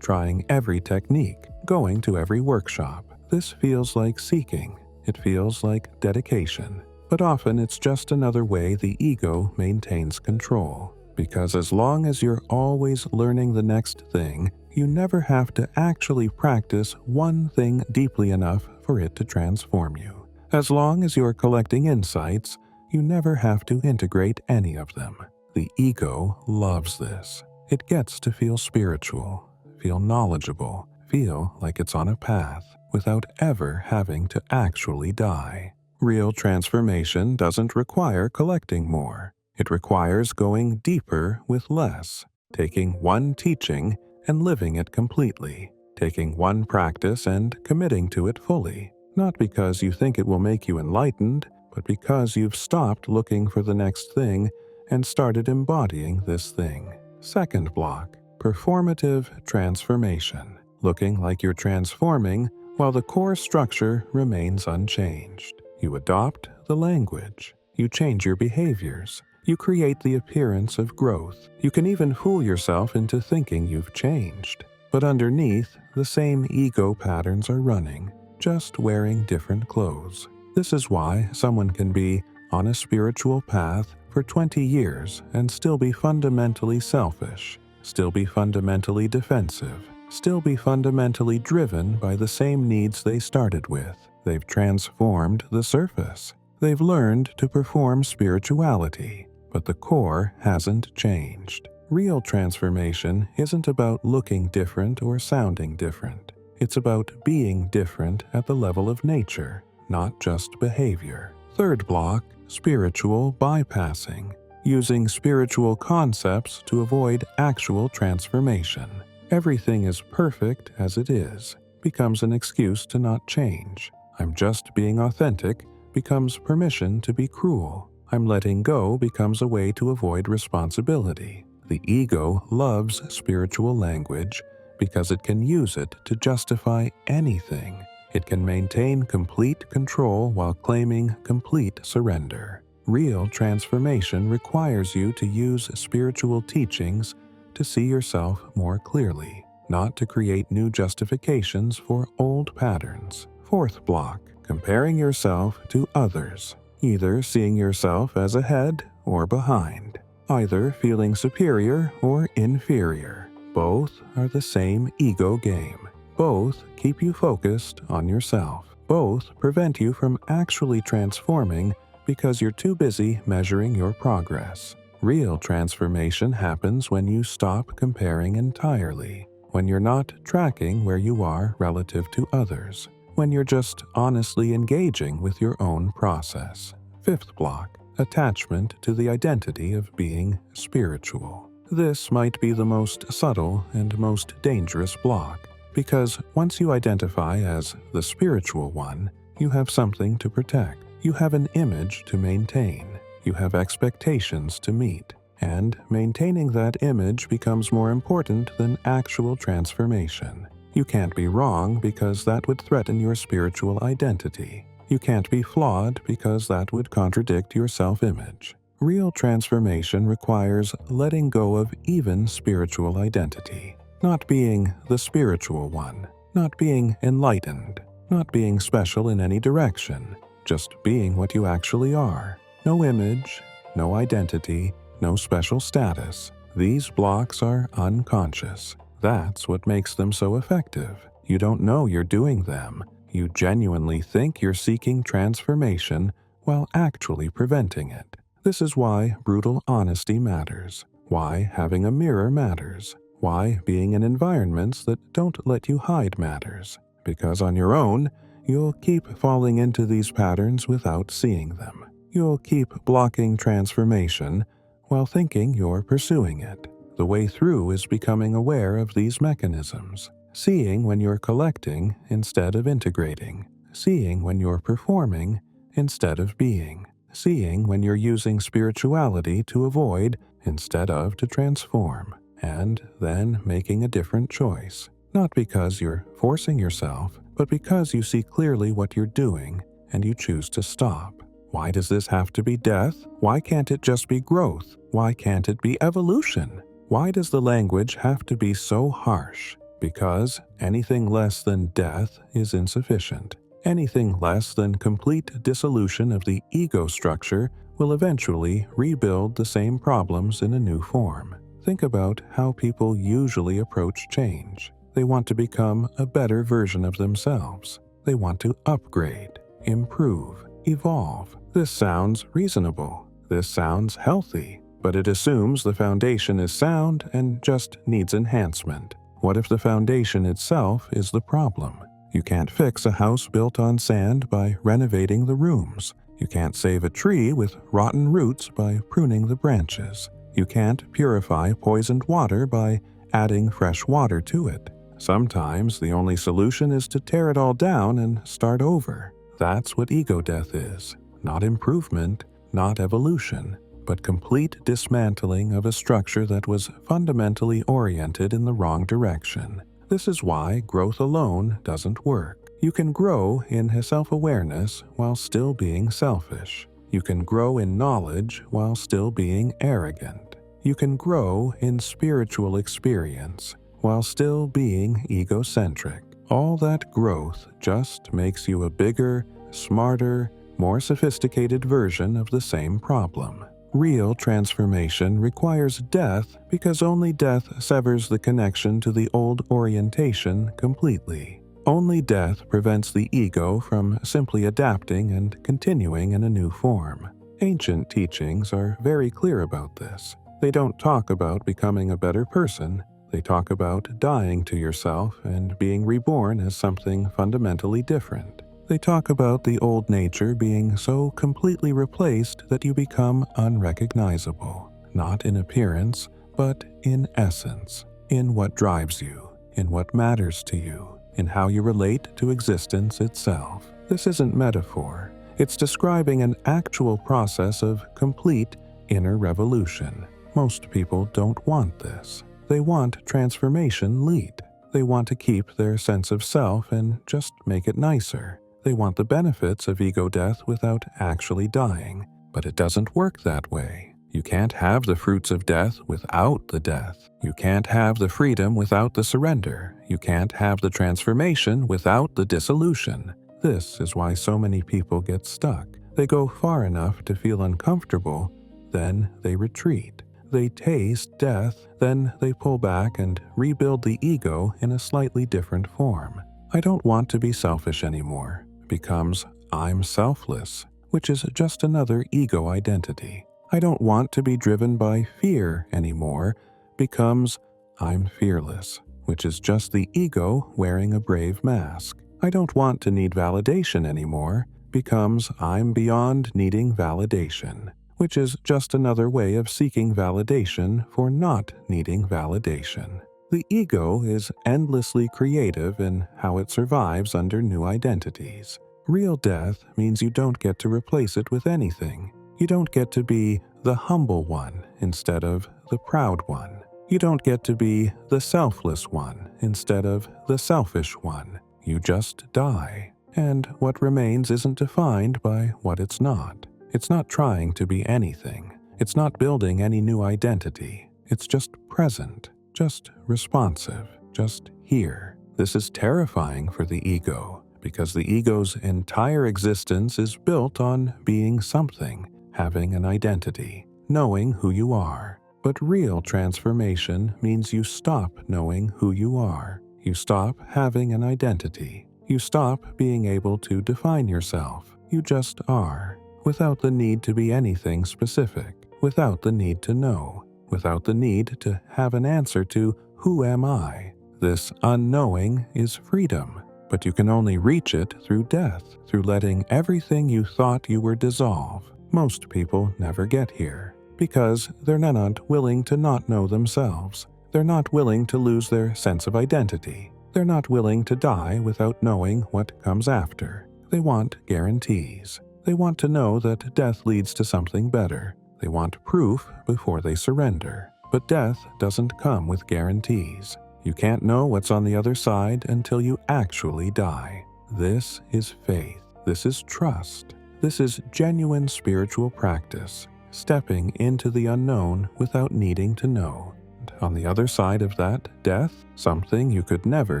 trying every technique, going to every workshop. This feels like seeking. It feels like dedication. But often it's just another way the ego maintains control. Because as long as you're always learning the next thing, you never have to actually practice one thing deeply enough for it to transform you. As long as you're collecting insights, you never have to integrate any of them. The ego loves this. It gets to feel spiritual, feel knowledgeable, feel like it's on a path, without ever having to actually die. Real transformation doesn't require collecting more. It requires going deeper with less, taking one teaching and living it completely, taking one practice and committing to it fully, not because you think it will make you enlightened, but because you've stopped looking for the next thing and started embodying this thing. Second block: performative transformation, looking like you're transforming while the core structure remains unchanged. You adopt the language. You change your behaviors. You create the appearance of growth. You can even fool yourself into thinking you've changed. But underneath, the same ego patterns are running, just wearing different clothes. This is why someone can be on a spiritual path for 20 years and still be fundamentally selfish, still be fundamentally defensive, still be fundamentally driven by the same needs they started with. They've transformed the surface. They've learned to perform spirituality, but the core hasn't changed. Real transformation isn't about looking different or sounding different. It's about being different at the level of nature, not just behavior. Third block: spiritual bypassing, using spiritual concepts to avoid actual transformation. Everything is perfect as it is becomes an excuse to not change. I'm just being authentic becomes permission to be cruel. I'm letting go becomes a way to avoid responsibility. The ego loves spiritual language because it can use it to justify anything. It can maintain complete control while claiming complete surrender. Real transformation requires you to use spiritual teachings to see yourself more clearly, not to create new justifications for old patterns. Fourth block: comparing yourself to others, either seeing yourself as ahead or behind, either feeling superior or inferior. Both are the same ego game. Both keep you focused on yourself. Both prevent you from actually transforming because you're too busy measuring your progress. Real transformation happens when you stop comparing entirely, when you're not tracking where you are relative to others, when you're just honestly engaging with your own process. Fifth block: attachment to the identity of being spiritual. This might be the most subtle and most dangerous block, because once you identify as the spiritual one, you have something to protect. You have an image to maintain. You have expectations to meet. And maintaining that image becomes more important than actual transformation. You can't be wrong because that would threaten your spiritual identity. You can't be flawed because that would contradict your self-image. Real transformation requires letting go of even spiritual identity. Not being the spiritual one. Not being enlightened. Not being special in any direction. Just being what you actually are. No image, no identity, no special status. These blocks are unconscious. That's what makes them so effective. You don't know you're doing them. You genuinely think you're seeking transformation while actually preventing it. This is why brutal honesty matters. Why having a mirror matters. Why being in environments that don't let you hide matters. Because on your own, you'll keep falling into these patterns without seeing them. You'll keep blocking transformation while thinking you're pursuing it. The way through is becoming aware of these mechanisms, seeing when you're collecting instead of integrating, seeing when you're performing instead of being, seeing when you're using spirituality to avoid instead of to transform. and then making a different choice. Not because you're forcing yourself, but because you see clearly what you're doing and you choose to stop. Why does this have to be death? Why can't it just be growth? Why can't it be evolution? Why does the language have to be so harsh? Because anything less than death is insufficient. Anything less than complete dissolution of the ego structure will eventually rebuild the same problems in a new form. Think about how people usually approach change. They want to become a better version of themselves. They want to upgrade, improve, evolve. This sounds reasonable. This sounds healthy, but it assumes the foundation is sound and just needs enhancement. What if the foundation itself is the problem? You can't fix a house built on sand by renovating the rooms. You can't save a tree with rotten roots by pruning the branches. You can't purify poisoned water by adding fresh water to it. Sometimes the only solution is to tear it all down and start over. That's what ego death is. Not improvement, not evolution, but complete dismantling of a structure that was fundamentally oriented in the wrong direction. This is why growth alone doesn't work. You can grow in self-awareness while still being selfish. You can grow in knowledge while still being arrogant. You can grow in spiritual experience while still being egocentric. All that growth just makes you a bigger, smarter, more sophisticated version of the same problem. Real transformation requires death because only death severs the connection to the old orientation completely. Only death prevents the ego from simply adapting and continuing in a new form. Ancient teachings are very clear about this. They don't talk about becoming a better person. They talk about dying to yourself and being reborn as something fundamentally different. They talk about the old nature being so completely replaced that you become unrecognizable, not in appearance, but in essence, in what drives you, in what matters to you, in how you relate to existence itself. This isn't metaphor. It's describing an actual process of complete inner revolution. Most people don't want this. They want transformation lead. They want to keep their sense of self and just make it nicer. They want the benefits of ego death without actually dying, but it doesn't work that way. You can't have the fruits of death without the death. You can't have the freedom without the surrender. You can't have the transformation without the dissolution. This is why so many people get stuck. They go far enough to feel uncomfortable, then they retreat. They taste death, then they pull back and rebuild the ego in a slightly different form. I don't want to be selfish anymore becomes I'm selfless, which is just another ego identity. I don't want to be driven by fear anymore becomes I'm fearless, which is just the ego wearing a brave mask. I don't want to need validation anymore becomes I'm beyond needing validation, which is just another way of seeking validation for not needing validation. The ego is endlessly creative in how it survives under new identities. Real death means you don't get to replace it with anything. You don't get to be the humble one instead of the proud one. You don't get to be the selfless one instead of the selfish one. You just die. And what remains isn't defined by what it's not. It's not trying to be anything. It's not building any new identity. It's just present. Just responsive, just here. This is terrifying for the ego, because the ego's entire existence is built on being something, having an identity, knowing who you are. But real transformation means you stop knowing who you are. You stop having an identity. You stop being able to define yourself. You just are, without the need to be anything specific, without the need to know, without the need to have an answer to who am I. This unknowing is freedom, but you can only reach it through death, through letting everything you thought you were dissolve. Most people never get here, because they're not willing to not know themselves. They're not willing to lose their sense of identity. They're not willing to die without knowing what comes after. They want guarantees. They want to know that death leads to something better. They want proof before they surrender. But death doesn't come with guarantees. You can't know what's on the other side until you actually die. This is faith. This is trust. This is genuine spiritual practice, stepping into the unknown without needing to know. And on the other side of that death, something you could never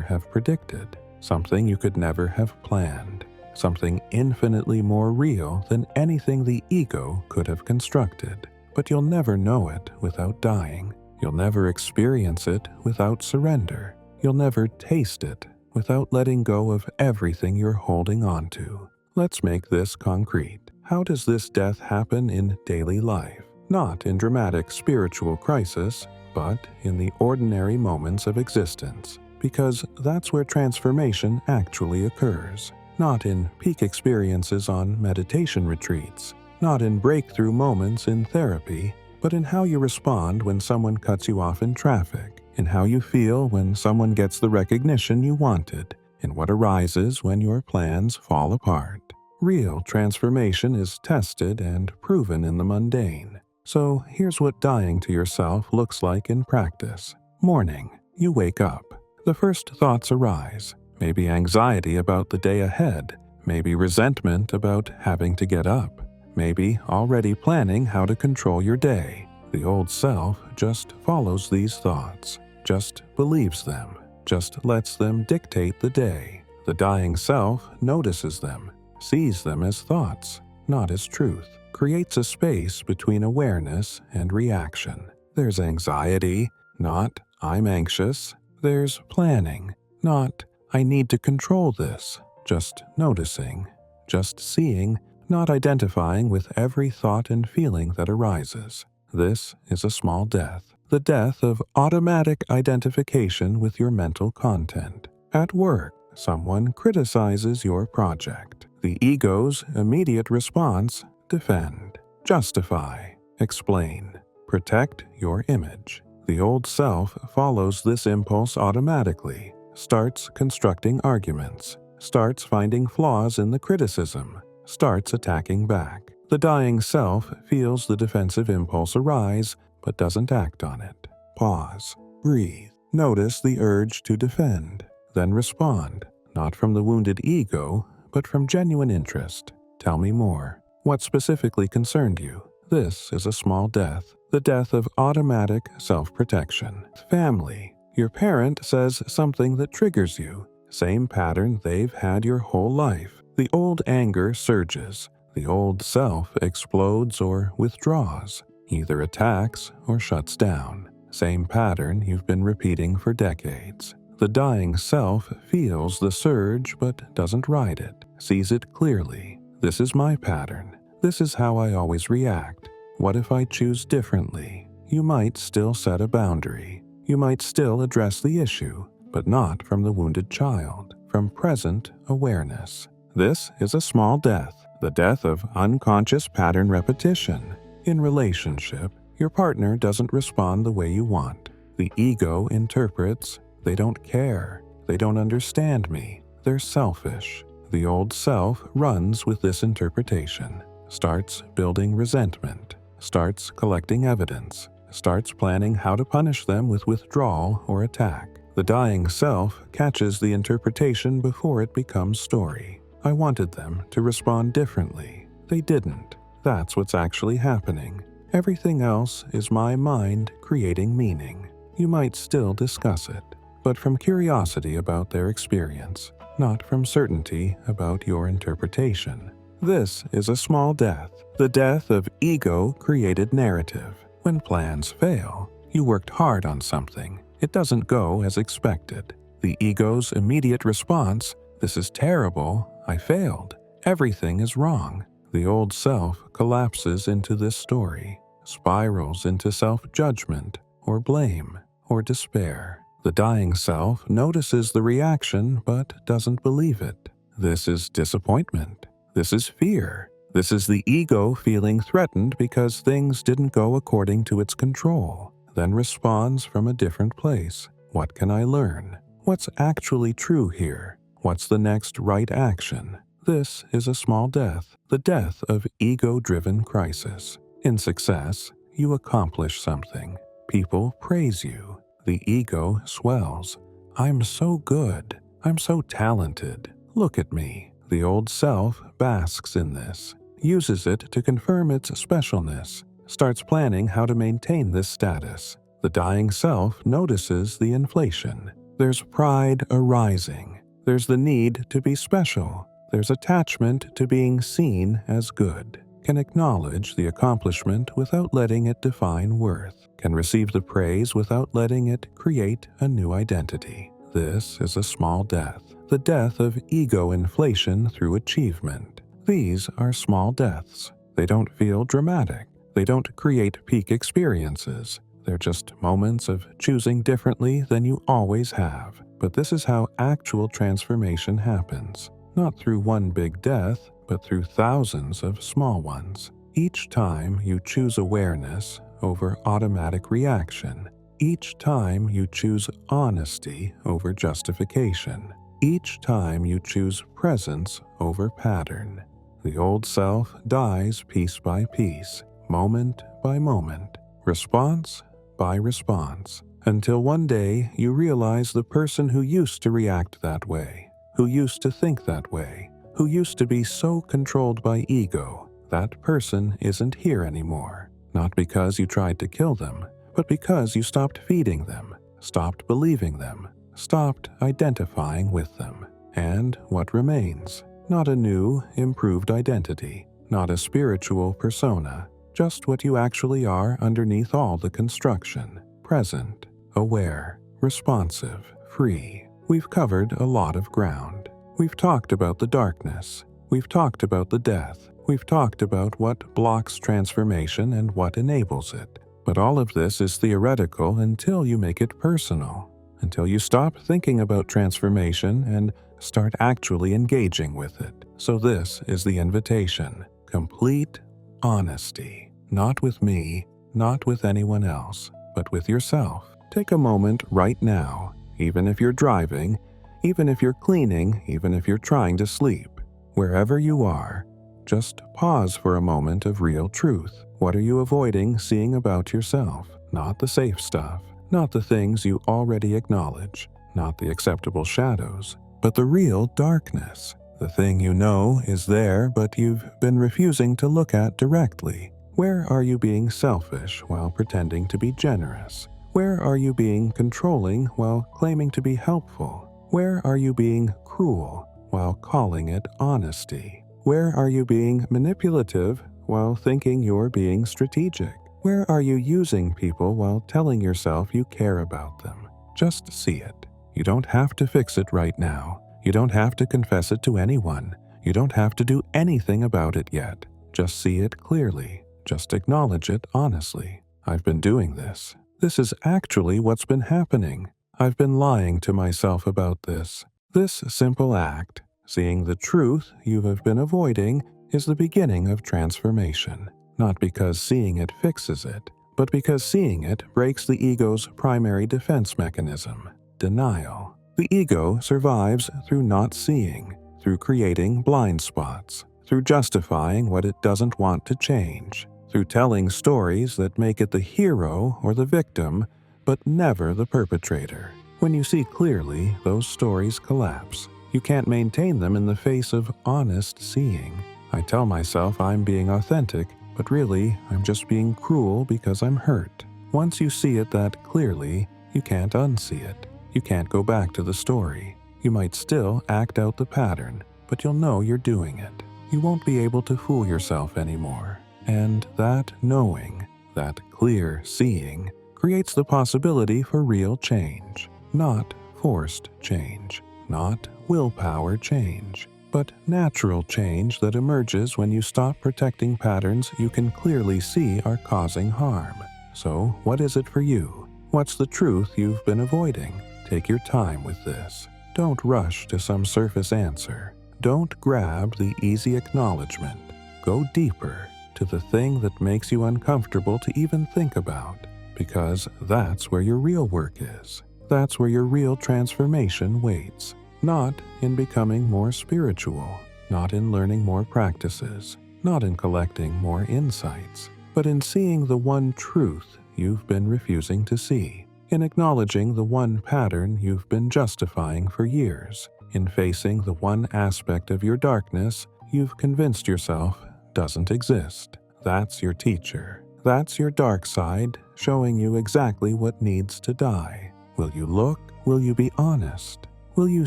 have predicted, something you could never have planned, something infinitely more real than anything the ego could have constructed. But you'll never know it without dying. You'll never experience it without surrender. You'll never taste it without letting go of everything you're holding on to. Let's make this concrete. How does this death happen in daily life? Not in dramatic spiritual crisis, but in the ordinary moments of existence, because that's where transformation actually occurs. Not in peak experiences on meditation retreats, not in breakthrough moments in therapy, but in how you respond when someone cuts you off in traffic, in how you feel when someone gets the recognition you wanted, in what arises when your plans fall apart. Real transformation is tested and proven in the mundane. So here's what dying to yourself looks like in practice. Morning, you wake up. The first thoughts arise. Maybe anxiety about the day ahead. Maybe resentment about having to get up. Maybe already planning how to control your day. The old self just follows these thoughts, just believes them, just lets them dictate the day. The dying self notices them, sees them as thoughts, not as truth, creates a space between awareness and reaction. There's anxiety, not I'm anxious. There's planning, not I need to control this. Just noticing, just seeing, not identifying with every thought and feeling that arises. This is a small death, the death of automatic identification with your mental content. At work, someone criticizes your project. The ego's immediate response: defend, justify, explain, protect your image. The old self follows this impulse automatically, starts constructing arguments, starts finding flaws in the criticism, starts attacking back. The dying self feels the defensive impulse arise, but doesn't act on it. Pause, breathe, notice the urge to defend, then respond, not from the wounded ego, but from genuine interest. Tell me more. What specifically concerned you? This is a small death, the death of automatic self-protection. Family. Your parent says something that triggers you. Same pattern they've had your whole life. The old anger surges. The old self explodes or withdraws, either attacks or shuts down. Same pattern you've been repeating for decades. The dying self feels the surge but doesn't ride it, sees it clearly. This is my pattern. This is how I always react. What if I choose differently? You might still set a boundary. You might still address the issue, but not from the wounded child, from present awareness. This is a small death, the death of unconscious pattern repetition. In relationship, your partner doesn't respond the way you want. The ego interprets, they don't care, they don't understand me, they're selfish. The old self runs with this interpretation, starts building resentment, starts collecting evidence, starts planning how to punish them with withdrawal or attack. The dying self catches the interpretation before it becomes story. I wanted them to respond differently. They didn't. That's what's actually happening. Everything else is my mind creating meaning. You might still discuss it, but from curiosity about their experience, not from certainty about your interpretation. This is a small death, the death of ego-created narrative. When plans fail, you worked hard on something. It doesn't go as expected. The ego's immediate response: this is terrible, I failed, everything is wrong. The old self collapses into this story, spirals into self-judgment, or blame, or despair. The dying self notices the reaction but doesn't believe it. This is disappointment. This is fear. This is the ego feeling threatened because things didn't go according to its control, then responds from a different place. What can I learn? What's actually true here? What's the next right action? This is a small death, the death of ego-driven crisis. In success, you accomplish something. People praise you. The ego swells. I'm so good. I'm so talented. Look at me. The old self basks in this, uses it to confirm its specialness, starts planning how to maintain this status. The dying self notices the inflation. There's pride arising. There's the need to be special. There's attachment to being seen as good. Can acknowledge the accomplishment without letting it define worth. Can receive the praise without letting it create a new identity. This is a small death. The death of ego inflation through achievement. These are small deaths. They don't feel dramatic. They don't create peak experiences. They're just moments of choosing differently than you always have. But this is how actual transformation happens. Not through one big death, but through thousands of small ones. Each time you choose awareness over automatic reaction. Each time you choose honesty over justification. Each time you choose presence over pattern. The old self dies piece by piece, moment by moment, response by response, until one day you realize the person who used to react that way, who used to think that way, who used to be so controlled by ego, that person isn't here anymore. Not because you tried to kill them, but because you stopped feeding them, stopped believing them, stopped identifying with them. And what remains? Not a new, improved identity, not a spiritual persona, just what you actually are underneath all the construction. Present, aware, responsive, free. We've covered a lot of ground. We've talked about the darkness. We've talked about the death. We've talked about what blocks transformation and what enables it. But all of this is theoretical until you make it personal, until you stop thinking about transformation and start actually engaging with it. So this is the invitation. Complete honesty. Not with me, not with anyone else, but with yourself. Take a moment right now, even if you're driving, even if you're cleaning, even if you're trying to sleep. Wherever you are, just pause for a moment of real truth. What are you avoiding seeing about yourself? Not the safe stuff, not the things you already acknowledge, not the acceptable shadows, but the real darkness. The thing you know is there, but you've been refusing to look at directly. Where are you being selfish while pretending to be generous? Where are you being controlling while claiming to be helpful? Where are you being cruel while calling it honesty? Where are you being manipulative while thinking you're being strategic? Where are you using people while telling yourself you care about them? Just see it. You don't have to fix it right now. You don't have to confess it to anyone. You don't have to do anything about it yet. Just see it clearly. Just acknowledge it honestly. I've been doing this. This is actually what's been happening. I've been lying to myself about this. This simple act, seeing the truth you have been avoiding, is the beginning of transformation. Not because seeing it fixes it, but because seeing it breaks the ego's primary defense mechanism, denial. The ego survives through not seeing, through creating blind spots, through justifying what it doesn't want to change, through telling stories that make it the hero or the victim, but never the perpetrator. When you see clearly, those stories collapse. You can't maintain them in the face of honest seeing. I tell myself I'm being authentic, but really I'm just being cruel because I'm hurt. Once you see it that clearly, you can't unsee it. You can't go back to the story. You might still act out the pattern, but you'll know you're doing it. You won't be able to fool yourself anymore. And that knowing, that clear seeing, creates the possibility for real change. Not forced change, not willpower change, but natural change that emerges when you stop protecting patterns you can clearly see are causing harm. So, what is it for you? What's the truth you've been avoiding? Take your time with this. Don't rush to some surface answer. Don't grab the easy acknowledgement. Go deeper to the thing that makes you uncomfortable to even think about, because that's where your real work is. That's where your real transformation waits. Not in becoming more spiritual, not in learning more practices, not in collecting more insights, but in seeing the one truth you've been refusing to see, in acknowledging the one pattern you've been justifying for years, in facing the one aspect of your darkness you've convinced yourself doesn't exist. That's your teacher. That's your dark side showing you exactly what needs to die. Will you look? Will you be honest? Will you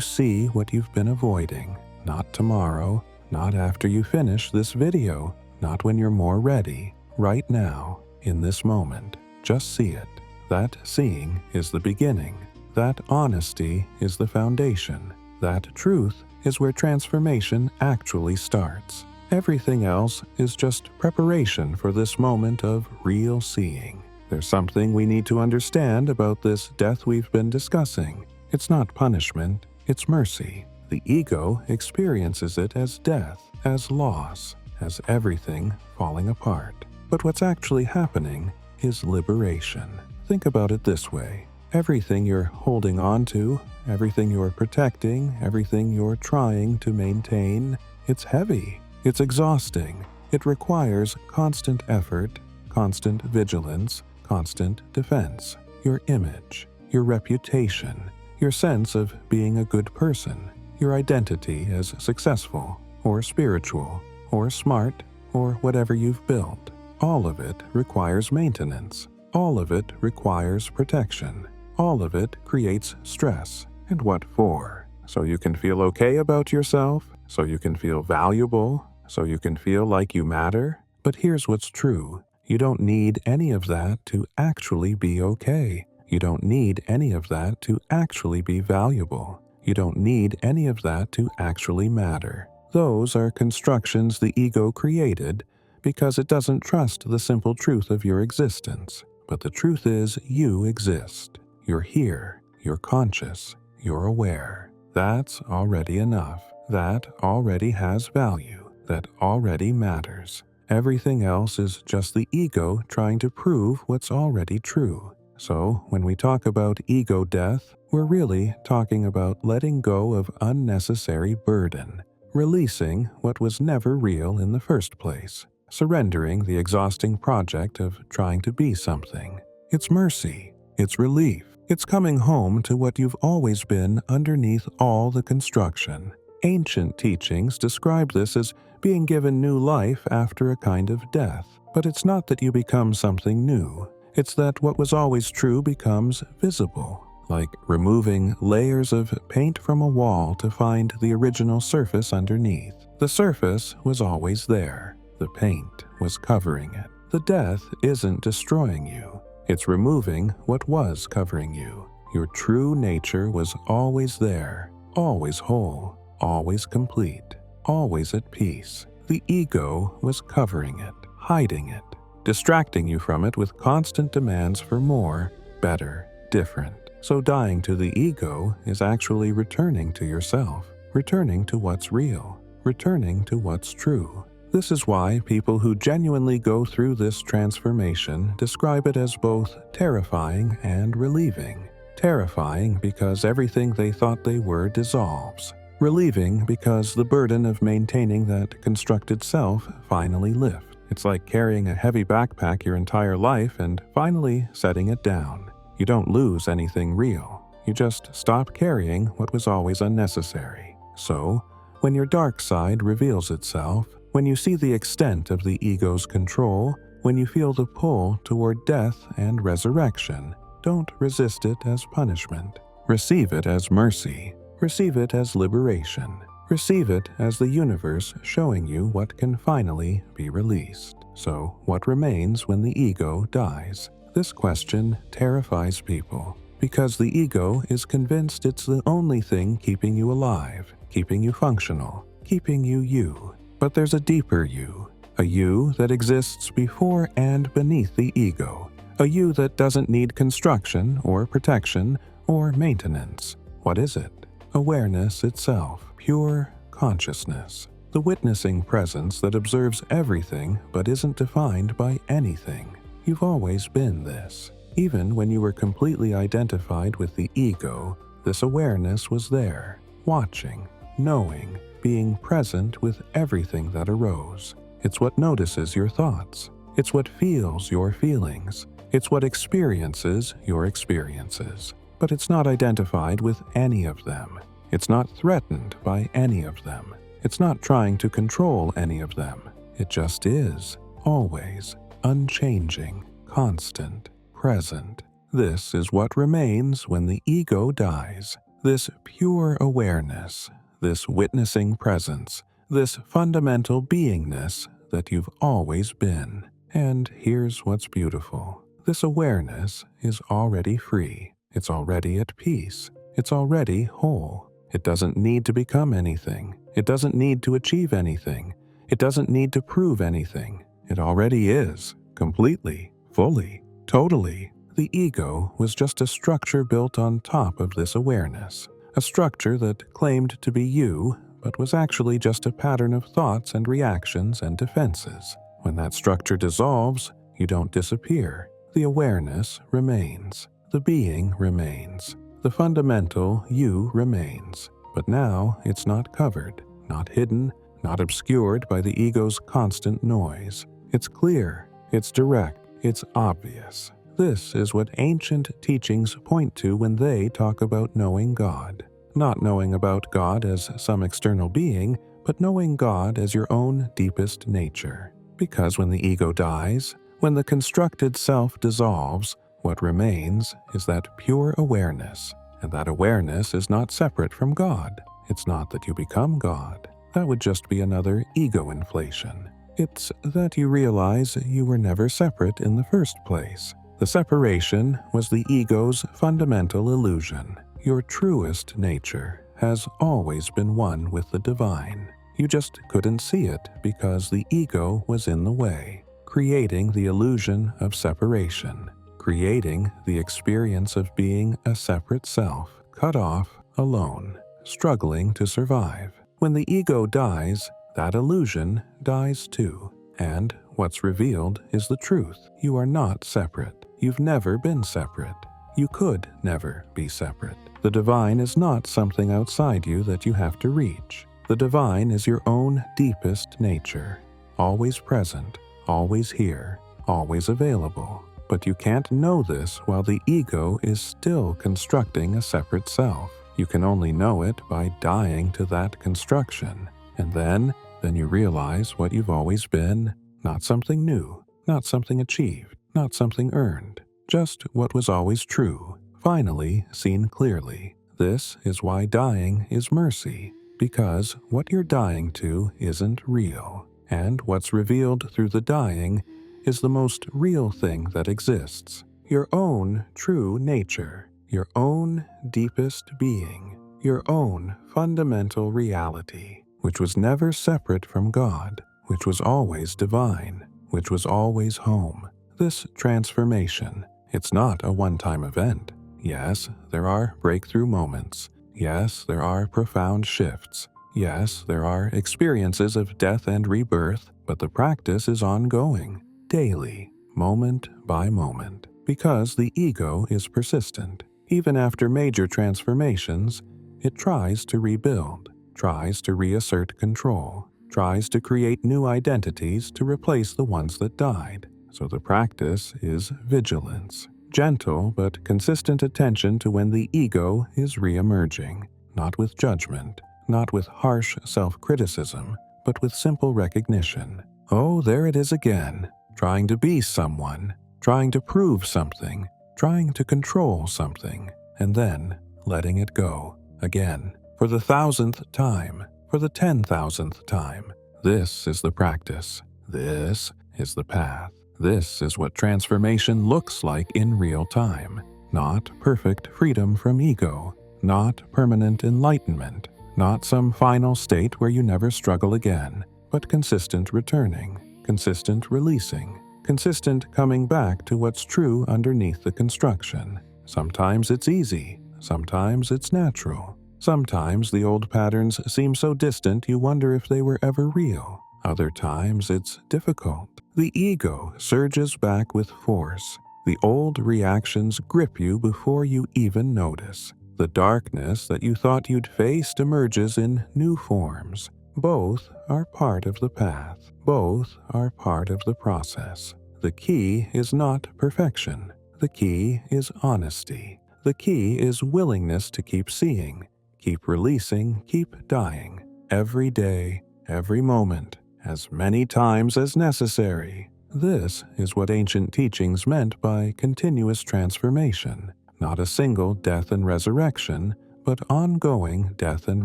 see what you've been avoiding? Not tomorrow, not after you finish this video, not when you're more ready. Right now, in this moment, just see it. That seeing is the beginning. That honesty is the foundation. That truth is where transformation actually starts. Everything else is just preparation for this moment of real seeing. There's something we need to understand about this death we've been discussing. It's not punishment, it's mercy. The ego experiences it as death, as loss, as everything falling apart. But what's actually happening is liberation. Think about it this way. Everything you're holding on to, everything you're protecting, everything you're trying to maintain, it's heavy. It's exhausting. It requires constant effort, constant vigilance, constant defense. Your image, your reputation, your sense of being a good person, your identity as successful or spiritual or smart or whatever you've built. All of it requires maintenance. All of it requires protection. All of it creates stress. And what for? So you can feel okay about yourself? So you can feel valuable? So you can feel like you matter? But here's what's true. You don't need any of that to actually be okay. You don't need any of that to actually be valuable. You don't need any of that to actually matter. Those are constructions the ego created because it doesn't trust the simple truth of your existence. But the truth is, you exist. You're here. You're conscious. You're aware. That's already enough. That already has value. That already matters. Everything else is just the ego trying to prove what's already true. So, when we talk about ego death, we're really talking about letting go of unnecessary burden, releasing what was never real in the first place, surrendering the exhausting project of trying to be something. It's mercy. It's relief. It's coming home to what you've always been underneath all the construction. Ancient teachings describe this as being given new life after a kind of death. But it's not that you become something new. It's that what was always true becomes visible, like removing layers of paint from a wall to find the original surface underneath. The surface was always there. The paint was covering it. The death isn't destroying you. It's removing what was covering you. Your true nature was always there, always whole, always complete, always at peace. The ego was covering it, hiding it, distracting you from it with constant demands for more, better, different. So dying to the ego is actually returning to yourself, returning to what's real, returning to what's true. This is why people who genuinely go through this transformation describe it as both terrifying and relieving. Terrifying because everything they thought they were dissolves. Relieving because the burden of maintaining that constructed self finally lifts. It's like carrying a heavy backpack your entire life and finally setting it down. You don't lose anything real. You just stop carrying what was always unnecessary. So, when your dark side reveals itself, when you see the extent of the ego's control, when you feel the pull toward death and resurrection, don't resist it as punishment. Receive it as mercy. Receive it as liberation. Receive it as the universe showing you what can finally be released. So, what remains when the ego dies? This question terrifies people because the ego is convinced it's the only thing keeping you alive, keeping you functional, keeping you you. But there's a deeper you, a you that exists before and beneath the ego, a you that doesn't need construction or protection or maintenance. What is it? Awareness itself, pure consciousness, the witnessing presence that observes everything but isn't defined by anything. You've always been this. Even when you were completely identified with the ego, this awareness was there, watching, knowing, being present with everything that arose. It's what notices your thoughts. It's what feels your feelings. It's what experiences your experiences. But it's not identified with any of them. It's not threatened by any of them. It's not trying to control any of them. It just is, always, unchanging, constant, present. This is what remains when the ego dies. This pure awareness, this witnessing presence, this fundamental beingness that you've always been. And here's what's beautiful. This awareness is already free. It's already at peace. It's already whole. It doesn't need to become anything. It doesn't need to achieve anything. It doesn't need to prove anything. It already is, completely, fully, totally. The ego was just a structure built on top of this awareness. A structure that claimed to be you, but was actually just a pattern of thoughts and reactions and defenses. When that structure dissolves, you don't disappear. The awareness remains. The being remains. The fundamental you remains. But now it's not covered, not hidden, not obscured by the ego's constant noise. It's clear, it's direct, it's obvious. This is what ancient teachings point to when they talk about knowing God. Not knowing about God as some external being, but knowing God as your own deepest nature. Because when the ego dies, when the constructed self dissolves, what remains is that pure awareness. And that awareness is not separate from God. It's not that you become God. That would just be another ego inflation. It's that you realize you were never separate in the first place. The separation was the ego's fundamental illusion. Your truest nature has always been one with the divine. You just couldn't see it because the ego was in the way, creating the illusion of separation, creating the experience of being a separate self, cut off, alone, struggling to survive. When the ego dies, that illusion dies too. And what's revealed is the truth. You are not separate. You've never been separate. You could never be separate. The divine is not something outside you that you have to reach. The divine is your own deepest nature, always present, always here, always available. But you can't know this while the ego is still constructing a separate self. You can only know it by dying to that construction. And then you realize what you've always been, not something new, not something achieved, not something earned, just what was always true, finally seen clearly. This is why dying is mercy, because what you're dying to isn't real, and what's revealed through the dying is the most real thing that exists. Your own true nature, your own deepest being, your own fundamental reality, which was never separate from God, which was always divine, which was always home. This transformation, it's not a one-time event. Yes, there are breakthrough moments. Yes, there are profound shifts. Yes, there are experiences of death and rebirth, but the practice is ongoing, daily, moment by moment, because the ego is persistent. Even after major transformations, it tries to rebuild, tries to reassert control, tries to create new identities to replace the ones that died. So the practice is vigilance, gentle but consistent attention to when the ego is re-emerging, not with judgment, not with harsh self-criticism, but with simple recognition. Oh, there it is again, trying to be someone, trying to prove something, trying to control something, and then letting it go again. For the 1,000th time, for the 10,000th time. This is the practice. This is the path. This is what transformation looks like in real time. Not perfect freedom from ego. Not permanent enlightenment. Not some final state where you never struggle again. But consistent returning. Consistent releasing. Consistent coming back to what's true underneath the construction. Sometimes it's easy. Sometimes it's natural. Sometimes the old patterns seem so distant you wonder if they were ever real. Other times it's difficult. The ego surges back with force. The old reactions grip you before you even notice. The darkness that you thought you'd faced emerges in new forms. Both are part of the path. Both are part of the process. The key is not perfection. The key is honesty. The key is willingness to keep seeing, keep releasing, keep dying. Every day, every moment, as many times as necessary. This is what ancient teachings meant by continuous transformation. Not a single death and resurrection, but ongoing death and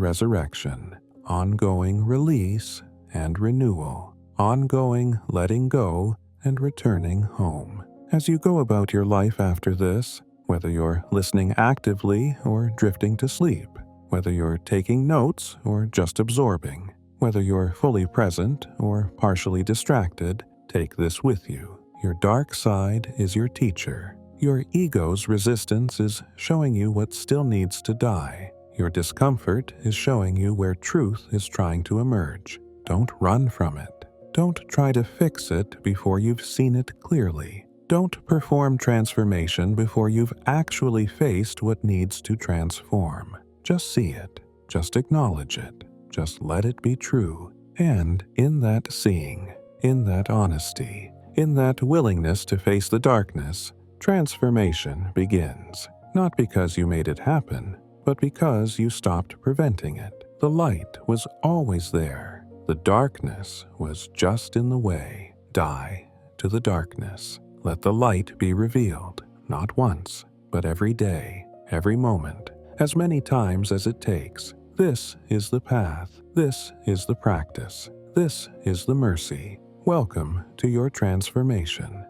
resurrection. Ongoing release and renewal. Ongoing letting go and returning home. As you go about your life after this, whether you're listening actively or drifting to sleep, whether you're taking notes or just absorbing, whether you're fully present or partially distracted, take this with you. Your dark side is your teacher. Your ego's resistance is showing you what still needs to die. Your discomfort is showing you where truth is trying to emerge. Don't run from it. Don't try to fix it before you've seen it clearly. Don't perform transformation before you've actually faced what needs to transform. Just see it. Just acknowledge it. Just let it be true. And in that seeing, in that honesty, in that willingness to face the darkness, transformation begins. Not because you made it happen, but because you stopped preventing it. The light was always there. The darkness was just in the way. Die to the darkness. Let the light be revealed, not once, but every day, every moment, as many times as it takes. This is the path. This is the practice. This is the mercy. Welcome to your transformation.